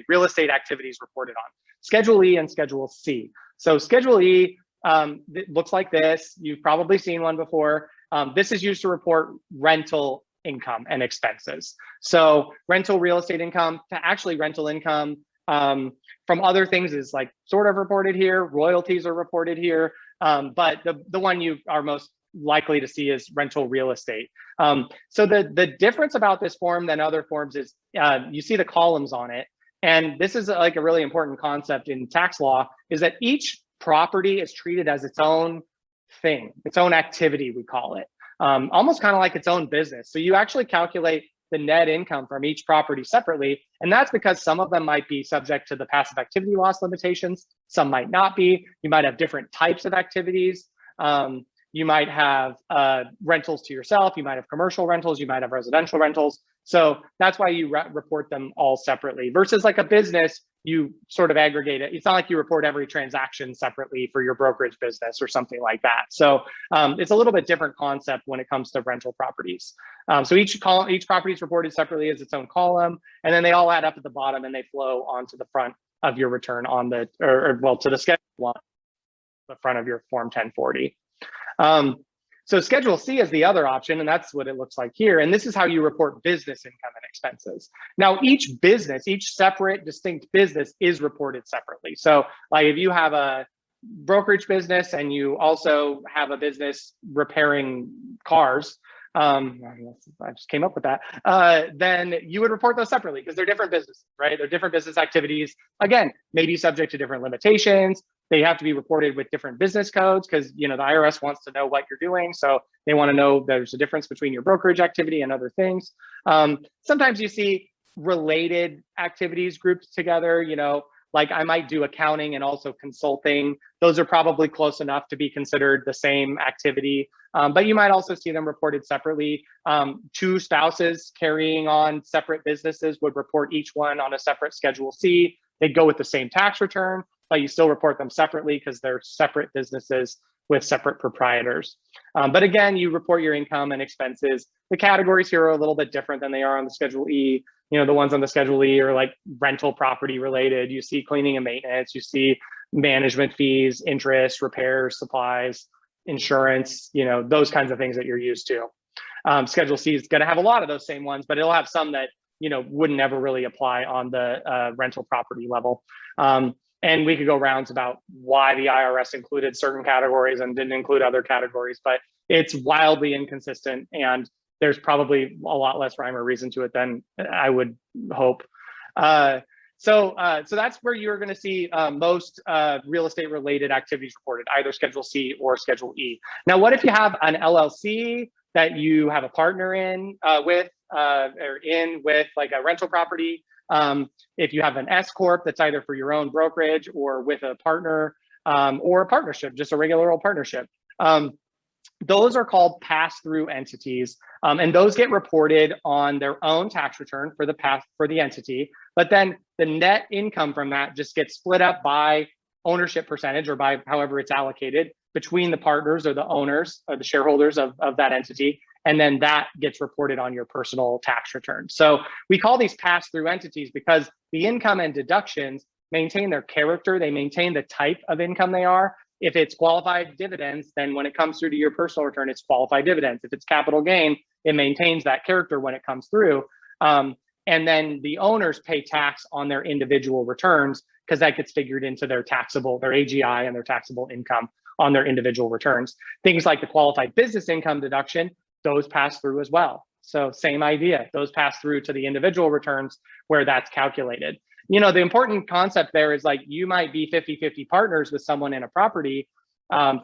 real estate activities reported on: Schedule E and Schedule C. So Schedule E, it looks like this. You've probably seen one before. This is used to report rental income and expenses. So rental real estate income to actually rental income from other things is sort of reported here. Royalties are reported here. But the one you are most likely to see is rental real estate. So the difference about this form than other forms is you see the columns on it. And this is a really important concept in tax law, is that each property is treated as its own thing, its own activity, we call it, almost kind of like its own business. So you actually calculate the net income from each property separately. And that's because some of them might be subject to the passive activity loss limitations. Some might not be. You might have different types of activities. You might have rentals to yourself. You might have commercial rentals. You might have residential rentals. So that's why you report them all separately, versus like a business, you sort of aggregate it. It's not like you report every transaction separately for your brokerage business or something like that. So it's a little bit different concept when it comes to rental properties. So each property is reported separately as its own column, and then they all add up at the bottom and they flow onto the front of your return on the, to the schedule on the front of your Form 1040. So Schedule C is the other option, and that's what it looks like here. And this is how you report business income and expenses. Now, each business, each separate, distinct business is reported separately. So like if you have a brokerage business and you also have a business repairing cars, I just came up with that, then you would report those separately because they're different businesses, right? They're different business activities. Again, maybe subject to different limitations, They have to be reported with different business codes because, you know, the IRS wants to know what you're doing. So they want to know there's a difference between your brokerage activity and other things. Sometimes you see related activities grouped together, you know, like I might do accounting and also consulting. Those are probably close enough to be considered the same activity. But you might also see them reported separately. Two spouses carrying on separate businesses would report each one on a separate Schedule C. They'd go with the same tax return, but you still report them separately because they're separate businesses with separate proprietors. But again, you report your income and expenses. The categories here are a little bit different than they are on the Schedule E. You know, the ones on the Schedule E are like rental property related. You see cleaning and maintenance, you see management fees, interest, repairs, supplies, insurance, you know, those kinds of things that you're used to. Schedule C is going to have a lot of those same ones, but it'll have some that, you know, wouldn't ever really apply on the rental property level. And we could go rounds about why the IRS included certain categories and didn't include other categories, but it's wildly inconsistent, and there's probably a lot less rhyme or reason to it than I would hope. So that's where you're going to see most real estate related activities reported, either Schedule C or Schedule E. Now, what if you have an LLC that you have a partner in with like a rental property? If you have an S Corp that's either for your own brokerage or with a partner or a partnership, just a regular old partnership. Those are called pass-through entities, and those get reported on their own tax return for the entity. But then the net income from that just gets split up by ownership percentage, or by however it's allocated between the partners or the owners or the shareholders of that entity. And then that gets reported on your personal tax return. So we call these pass-through entities because the income and deductions maintain their character. They maintain the type of income they are. If it's qualified dividends, then when it comes through to your personal return, it's qualified dividends. If it's capital gain, it maintains that character when it comes through. And then the owners pay tax on their individual returns because that gets figured into their AGI and their taxable income on their individual returns. Things like the qualified business income deduction, those pass through as well. So same idea, those pass through to the individual returns where that's calculated. You know, the important concept there is like you might be 50-50 partners with someone in a property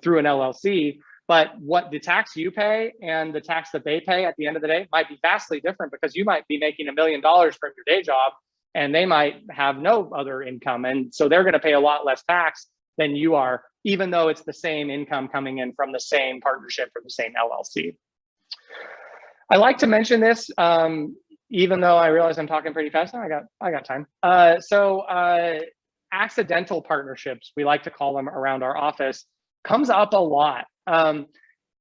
through an LLC, but what the tax you pay and the tax that they pay at the end of the day might be vastly different, because you might be making $1 million from your day job and they might have no other income. And so they're going to pay a lot less tax than you are, even though it's the same income coming in from the same partnership or the same LLC. I like to mention this, even though I realize I'm talking pretty fast now. I got time. Accidental partnerships, we like to call them around our office, comes up a lot.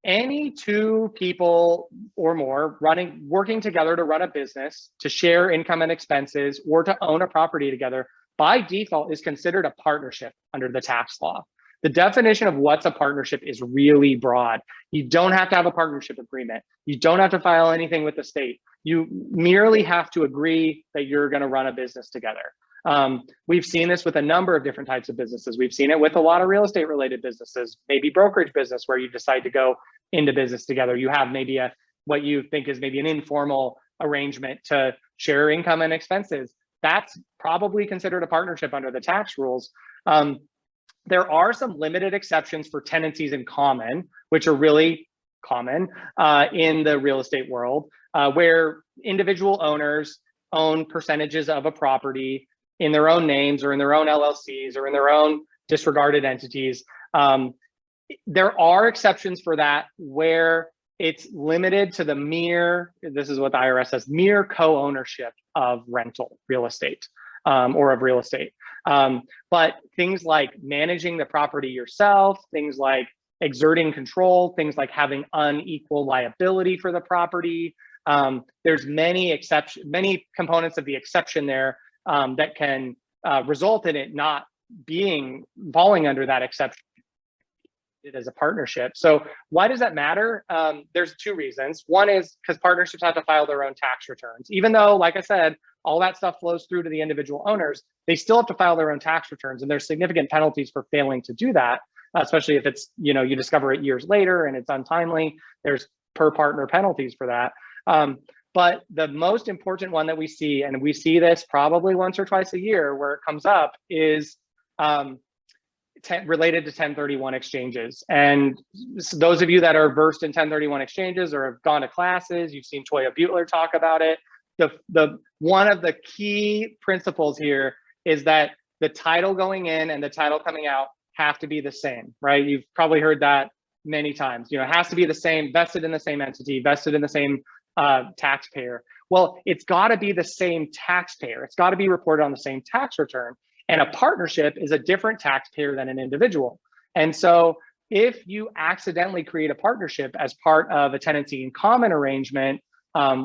Any two people or more working together to run a business, to share income and expenses, or to own a property together, by default is considered a partnership under the tax law. The definition of what's a partnership is really broad. You don't have to have a partnership agreement. You don't have to file anything with the state. You merely have to agree that you're going to run a business together. We've seen this with a number of different types of businesses. We've seen it with a lot of real estate related businesses, maybe brokerage business where you decide to go into business together. You have maybe what you think is maybe an informal arrangement to share income and expenses. That's probably considered a partnership under the tax rules. There are some limited exceptions for tenancies in common, which are really common in the real estate world, where individual owners own percentages of a property in their own names or in their own LLCs or in their own disregarded entities. There are exceptions for that where it's limited to the this is what the IRS says, mere co-ownership of rental real estate or of real estate. But things like managing the property yourself, things like exerting control, things like having unequal liability for the property. There's many components of the exception there that can result in it not falling under that exception as a partnership. So why does that matter? There's two reasons. One is because partnerships have to file their own tax returns. Even though, like I said, all that stuff flows through to the individual owners, they still have to file their own tax returns, and there's significant penalties for failing to do that, especially if it's, you discover it years later and it's untimely. There's per partner penalties for that. But the most important one that we see, and we see this probably once or twice a year where it comes up, is related to 1031 exchanges. And those of you that are versed in 1031 exchanges or have gone to classes, you've seen Toya Butler talk about it. One of the key principles here is that the title going in and the title coming out have to be the same, right? You've probably heard that many times. You know, it has to be the same, vested in the same entity, vested in the same taxpayer. Well, it's got to be the same taxpayer. It's got to be reported on the same tax return. And a partnership is a different taxpayer than an individual. And so if you accidentally create a partnership as part of a tenancy in common arrangement,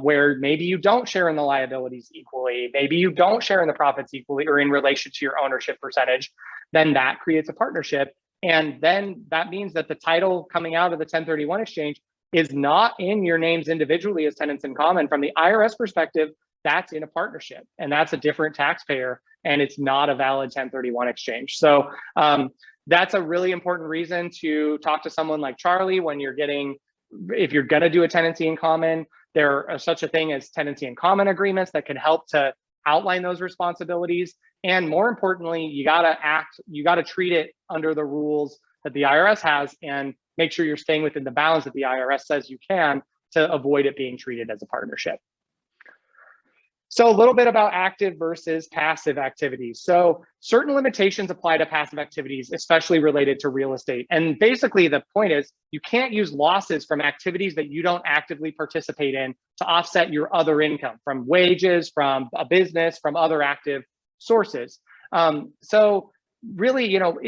where maybe you don't share in the liabilities equally, maybe you don't share in the profits equally or in relation to your ownership percentage, then that creates a partnership. And then that means that the title coming out of the 1031 exchange is not in your names individually as tenants in common. From the IRS perspective, that's in a partnership, and that's a different taxpayer, and it's not a valid 1031 exchange. So that's a really important reason to talk to someone like Charlie when you're if you're gonna do a tenancy in common. There are such a thing as tenancy in common agreements that can help to outline those responsibilities. And more importantly, you gotta treat it under the rules that the IRS has and make sure you're staying within the bounds that the IRS says you can to avoid it being treated as a partnership. So a little bit about active versus passive activities. So certain limitations apply to passive activities, especially related to real estate. And basically the point is you can't use losses from activities that you don't actively participate in to offset your other income from wages, from a business, from other active sources. So really, you know,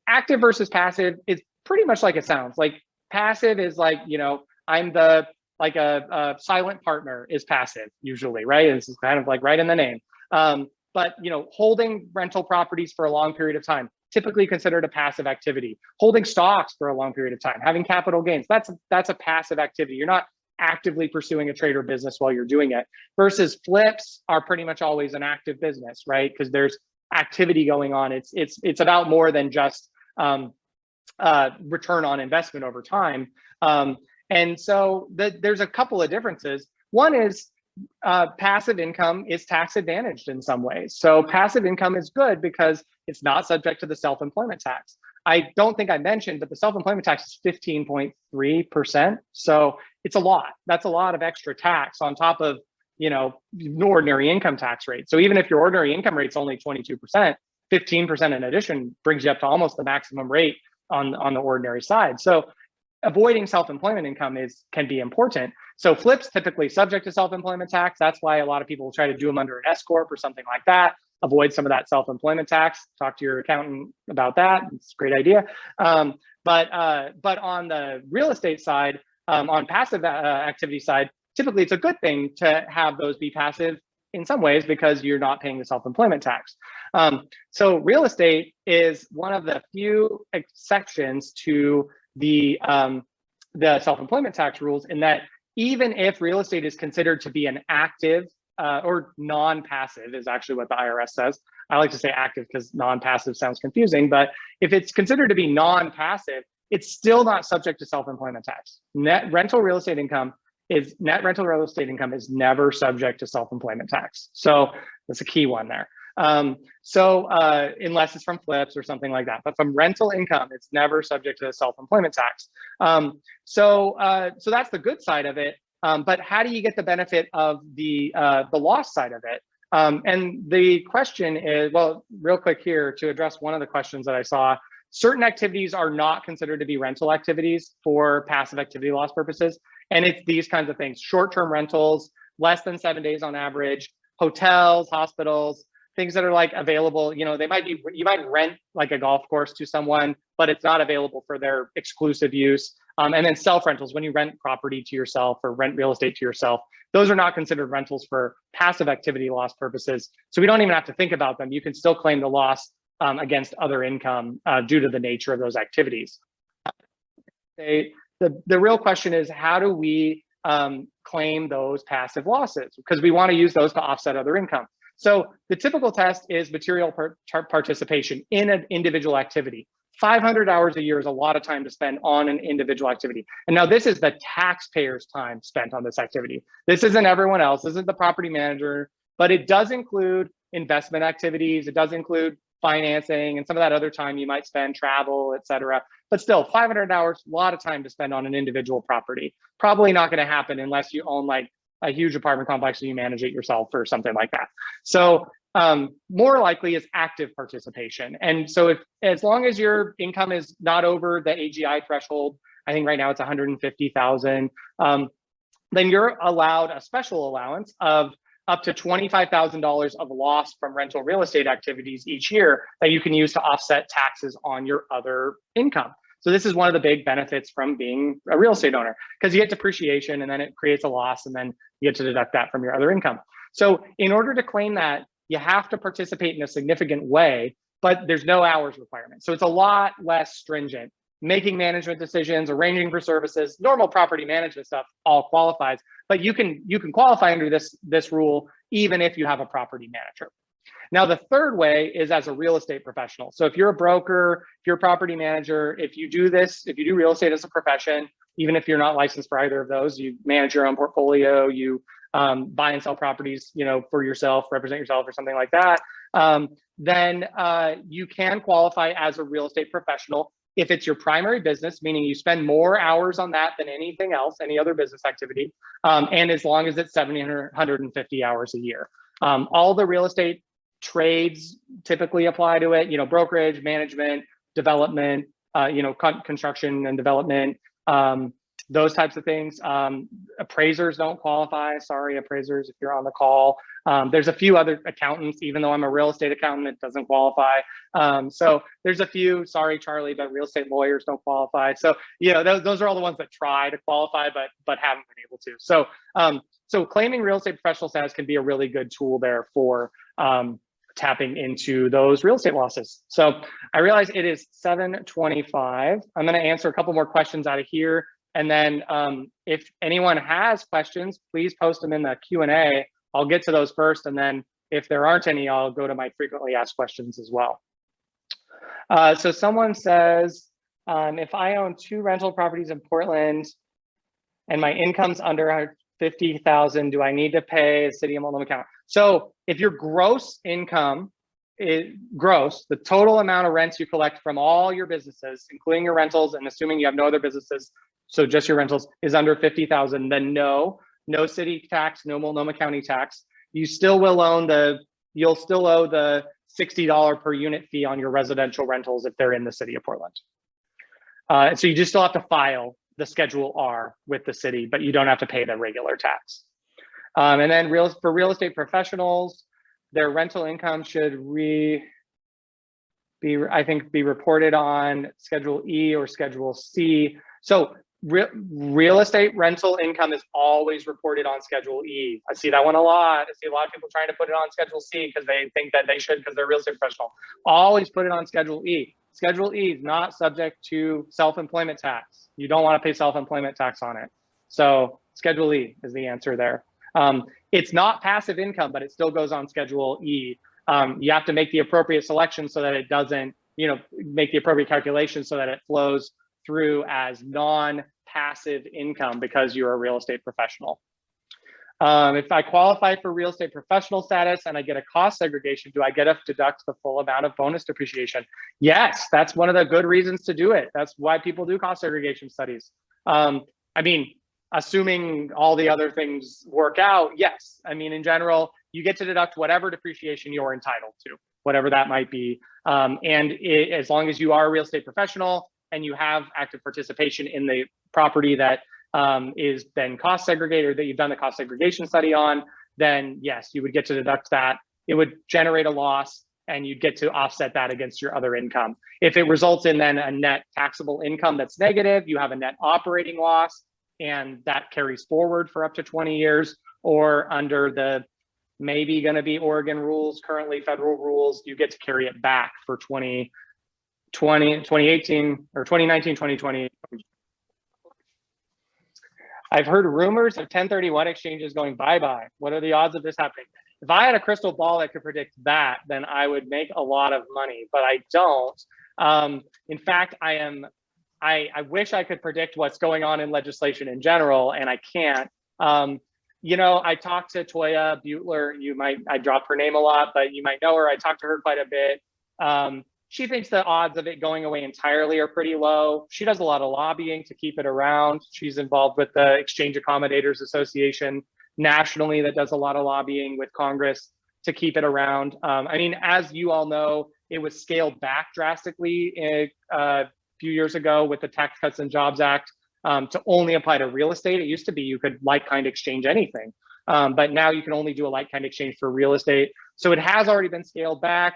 active versus passive is pretty much like it sounds. Like passive is like, you know, I'm the like a silent partner is passive usually, right? It's kind of like right in the name. But you know, holding rental properties for a long period of time, typically considered a passive activity. Holding stocks for a long period of time, having capital gains, that's a passive activity. You're not actively pursuing a trade or business while you're doing it. Versus flips are pretty much always an active business, right? Because there's activity going on. It's about more than just return on investment over time. And so there's a couple of differences. One is passive income is tax advantaged in some ways. So passive income is good because it's not subject to the self-employment tax. I don't think I mentioned, but the self-employment tax is 15.3%. So it's a lot. That's a lot of extra tax on top of, you know, ordinary income tax rate. So even if your ordinary income rate's only 22%, 15% in addition brings you up to almost the maximum rate on the ordinary side. So avoiding self-employment income can be important. So flips typically subject to self-employment tax. That's why a lot of people try to do them under an S corp or something like that. Avoid some of that self-employment tax. Talk to your accountant about that. It's a great idea. But on the real estate side, on passive activity side, typically it's a good thing to have those be passive in some ways because you're not paying the self-employment tax. So real estate is one of the few exceptions to the self-employment tax rules, in that even if real estate is considered to be an active or non-passive is actually what the IRS says. I like to say active because non-passive sounds confusing, but if it's considered to be non-passive, it's still not subject to self-employment tax. Net rental real estate income is never subject to self-employment tax. So that's a key one there. Unless it's from flips or something like that, but from rental income, it's never subject to the self-employment tax. So that's the good side of it. But how do you get the benefit of the loss side of it? And the question is, well, real quick here to address one of the questions that I saw, certain activities are not considered to be rental activities for passive activity loss purposes. And it's these kinds of things: short-term rentals, less than 7 days on average, hotels, hospitals, things that are like available, you know, you might rent like a golf course to someone, but it's not available for their exclusive use. And then self-rentals, when you rent property to yourself or rent real estate to yourself, those are not considered rentals for passive activity loss purposes. So we don't even have to think about them. You can still claim the loss against other income due to the nature of those activities. The real question is, how do we claim those passive losses? Because we want to use those to offset other income. So the typical test is material participation in an individual activity. 500 hours a year is a lot of time to spend on an individual activity. And now this is the taxpayer's time spent on this activity. This isn't everyone else, this isn't the property manager, but it does include investment activities. It does include financing and some of that other time you might spend travel, et cetera. But still, 500 hours, a lot of time to spend on an individual property. Probably not going to happen unless you own like a huge apartment complex and you manage it yourself or something like that. So more likely is active participation. And so if, as long as your income is not over the AGI threshold, I think right now it's 150,000, then you're allowed a special allowance of up to $25,000 of loss from rental real estate activities each year that you can use to offset taxes on your other income. So this is one of the big benefits from being a real estate owner, because you get depreciation and then it creates a loss and then you get to deduct that from your other income. So in order to claim that, you have to participate in a significant way, but there's no hours requirement. So it's a lot less stringent. Making management decisions, arranging for services, normal property management stuff all qualifies, but you can qualify under this rule even if you have a property manager. Now, the third way is as a real estate professional. So if you're a broker, if you're a property manager, if you do real estate as a profession, even if you're not licensed for either of those, you manage your own portfolio, you buy and sell properties, for yourself, represent yourself or something like that, then you can qualify as a real estate professional if it's your primary business, meaning you spend more hours on that than anything else, any other business activity, and as long as it's 750 hours a year. All the real estate trades typically apply to it, brokerage, management, development, construction and development, those types of things. Appraisers don't qualify. Sorry, appraisers, if you're on the call. There's a few other accountants, even though I'm a real estate accountant, it doesn't qualify. So there's a few, sorry, Charlie, but real estate lawyers don't qualify. So, those are all the ones that try to qualify, but haven't been able to. So, so claiming real estate professional status can be a really good tool there for tapping into those real estate losses. So I realize it is 7:25. I'm going to answer a couple more questions out of here. And then if anyone has questions, please post them in the Q&A. I'll get to those first. And then if there aren't any, I'll go to my frequently asked questions as well. So someone says, if I own 2 rental properties in Portland and my income's under 50,000, do I need to pay a city of Multnomah account? So if your gross income is gross, the total amount of rents you collect from all your businesses, including your rentals, and assuming you have no other businesses, so just your rentals, is under 50,000, then no city tax, no Multnomah County tax. You still will you'll still owe the $60 per unit fee on your residential rentals if they're in the city of Portland. So you just still have to file the Schedule R with the city, but you don't have to pay the regular tax. And then for real estate professionals, their rental income should be reported on Schedule E or Schedule C. So real estate rental income is always reported on Schedule E. I see that one a lot. I see a lot of people trying to put it on Schedule C because they think that they should because they're a real estate professional. Always put it on Schedule E. Schedule E is not subject to self-employment tax. You don't want to pay self-employment tax on it. So Schedule E is the answer there. It's not passive income, but it still goes on Schedule E. You have to make the appropriate selection so that it doesn't, make the appropriate calculation so that it flows through as non-passive income because you're a real estate professional. If I qualify for real estate professional status and I get a cost segregation, do I get to deduct the full amount of bonus depreciation? Yes, that's one of the good reasons to do it. That's why people do cost segregation studies. Assuming all the other things work out, yes. In general, you get to deduct whatever depreciation you're entitled to, whatever that might be. As long as you are a real estate professional and you have active participation in the property that is then cost segregated, that you've done the cost segregation study on, then yes, you would get to deduct that. It would generate a loss and you'd get to offset that against your other income. If it results in then a net taxable income that's negative, you have a net operating loss, and that carries forward for up to 20 years, or under the maybe going to be Oregon rules, currently federal rules, you get to carry it back for 2018 or 2019, 2020. I've heard rumors of 1031 exchanges going bye-bye. What are the odds of this happening? If I had a crystal ball that could predict that, then I would make a lot of money, but I don't. In fact, I wish I could predict what's going on in legislation in general, and I can't. I talked to Toya Butler. I drop her name a lot, but you might know her. I talked to her quite a bit. She thinks the odds of it going away entirely are pretty low. She does a lot of lobbying to keep it around. She's involved with the Exchange Accommodators Association nationally that does a lot of lobbying with Congress to keep it around. I mean, as you all know, it was scaled back drastically a few years ago with the Tax Cuts and Jobs Act to only apply to real estate. It used to be you could like-kind exchange anything, but now you can only do a like-kind exchange for real estate. So it has already been scaled back.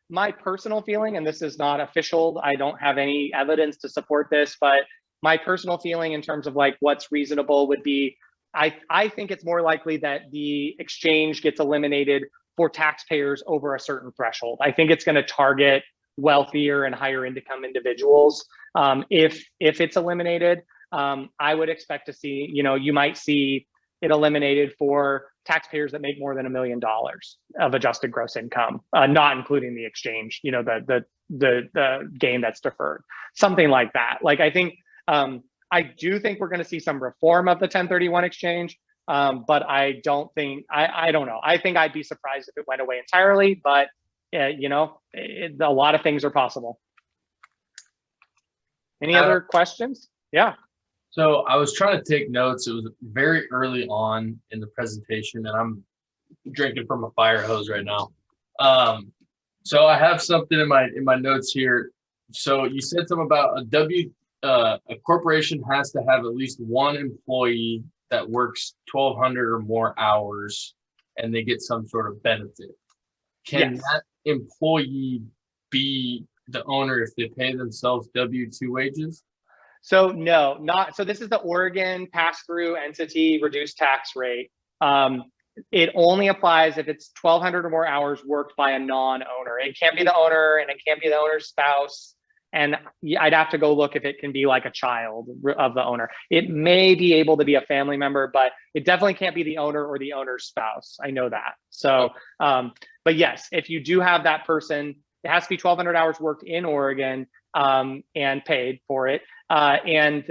My personal feeling, and this is not official, I don't have any evidence to support this, but my personal feeling in terms of like what's reasonable would be, I think it's more likely that the exchange gets eliminated for taxpayers over a certain threshold. I think it's going to target wealthier and higher income individuals. If it's eliminated, I would expect to see, you might see it eliminated for taxpayers that make more than $1 million of adjusted gross income, not including the exchange, the gain that's deferred, something like that. Like, I think, I do think we're going to see some reform of the 1031 exchange, but I don't know. I think I'd be surprised if it went away entirely, but a lot of things are possible. Any other questions? Yeah. So I was trying to take notes. It was very early on in the presentation, and I'm drinking from a fire hose right now. So I have something in my notes here. So you said something about a corporation has to have at least one employee that works 1,200 or more hours, and they get some sort of benefit. Can that employee be the owner if they pay themselves W-2 wages? So no, not so. This is the Oregon Pass-Through Entity Reduced Tax Rate. It only applies if it's 1,200 or more hours worked by a non-owner. It can't be the owner, and it can't be the owner's spouse. And I'd have to go look if it can be like a child of the owner. It may be able to be a family member, but it definitely can't be the owner or the owner's spouse. I know that. So, but yes, if you do have that person, it has to be 1,200 hours worked in Oregon and paid for it. And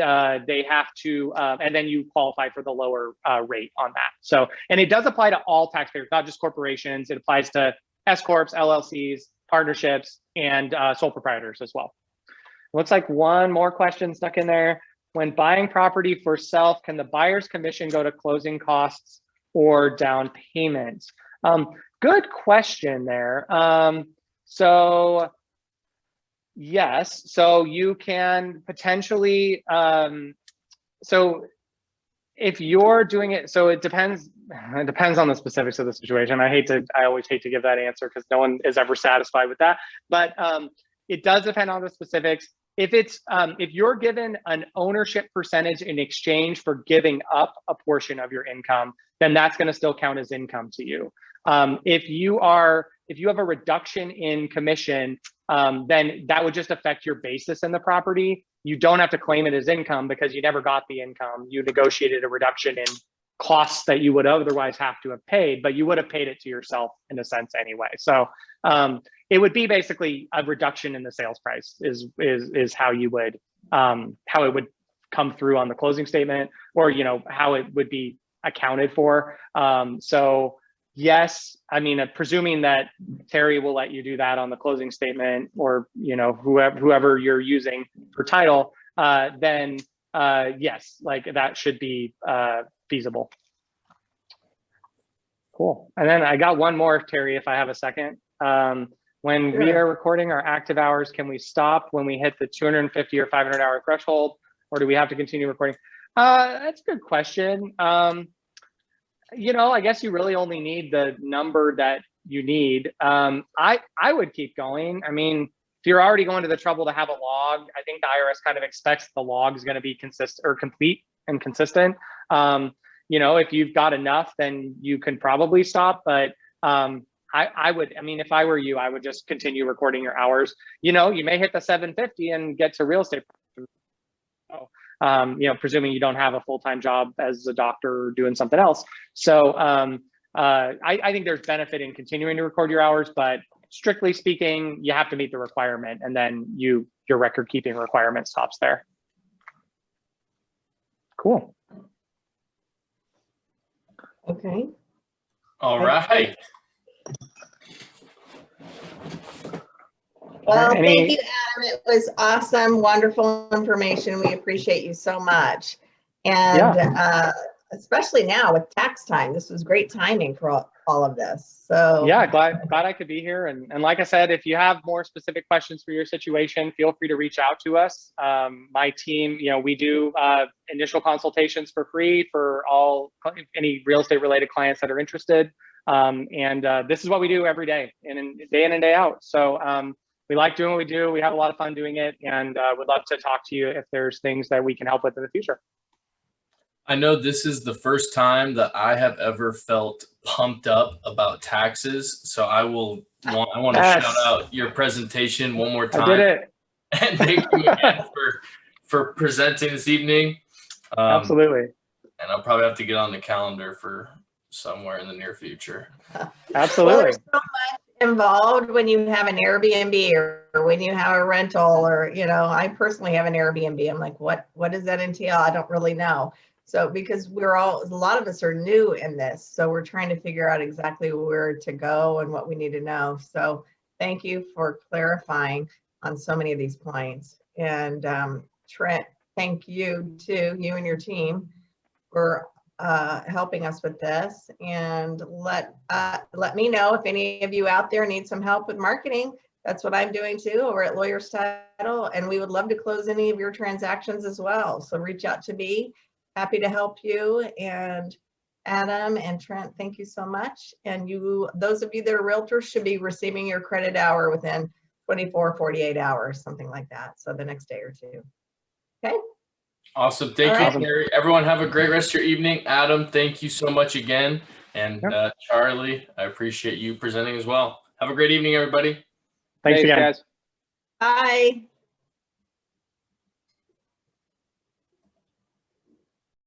they have to, and then you qualify for the lower rate on that. So, and it does apply to all taxpayers, not just corporations. It applies to S Corps, LLCs, partnerships, and sole proprietors as well. Looks like one more question stuck in there. When buying property for self, can the buyer's commission go to closing costs or down payments? Good question there. So yes, so you can potentially, so if you're doing it, so it depends on the specifics of the situation. I always hate to give that answer because no one is ever satisfied with that, but it does depend on the specifics. If you're given an ownership percentage in exchange for giving up a portion of your income, then that's going to still count as income to you. If you have a reduction in commission, then that would just affect your basis in the property. You don't have to claim it as income because you never got the income. You negotiated a reduction in costs that you would otherwise have to have paid, but you would have paid it to yourself in a sense anyway. So it would be basically a reduction in the sales price is how you would how it would come through on the closing statement, or how it would be accounted for. So yes, I mean, presuming that Terry will let you do that on the closing statement, or whoever you're using for title, then yes, like that should be feasible. Cool. And then I got one more, Terry, if I have a second. When we are recording our active hours, can we stop when we hit the 250 or 500 hour threshold, or do we have to continue recording? That's a good question. I guess you really only need the number that you need. I would keep going. I mean, if you're already going to the trouble to have a log, I think the IRS kind of expects the log is going to be consistent or complete and consistent. If you've got enough, then you can probably stop. But if I were you, I would just continue recording your hours. You may hit the 750 and get to real estate. Presuming you don't have a full-time job as a doctor or doing something else. So I think there's benefit in continuing to record your hours, but strictly speaking, you have to meet the requirement, and then your record keeping requirement stops there. Cool. Okay. All right. Well, thank you, Adam. It was awesome, wonderful information. We appreciate you so much. And especially now with tax time, this was great timing for all of this. So yeah, glad I could be here. And like I said, if you have more specific questions for your situation, feel free to reach out to us. My team, we do initial consultations for free for any real estate related clients that are interested. This is what we do every day, day in and day out. So we like doing what we do. We have a lot of fun doing it, and would love to talk to you if there's things that we can help with in the future. I know this is the first time that I have ever felt pumped up about taxes. So I want to shout out your presentation one more time. I did it. And thank you again for presenting this evening. Absolutely. And I'll probably have to get on the calendar for somewhere in the near future. Absolutely. Well, there's so much involved when you have an Airbnb or when you have a rental, or I personally have an Airbnb. I'm like, what does that entail? I don't really know. So because a lot of us are new in this, so we're trying to figure out exactly where to go and what we need to know. So thank you for clarifying on so many of these points. And Trent, thank you too, you and your team, for helping us with this. And let me know if any of you out there need some help with marketing. That's what I'm doing too over at Lawyers Title, and we would love to close any of your transactions as well. So reach out to me. Happy to help you. And Adam and Trent, thank you so much. And those of you that are realtors should be receiving your credit hour within 24, 48 hours, something like that. So the next day or two. Okay. Awesome. Thank you, Carrie. Everyone have a great rest of your evening. Adam, thank you so much again. And Charlie, I appreciate you presenting as well. Have a great evening, everybody. Thanks again, guys. Bye.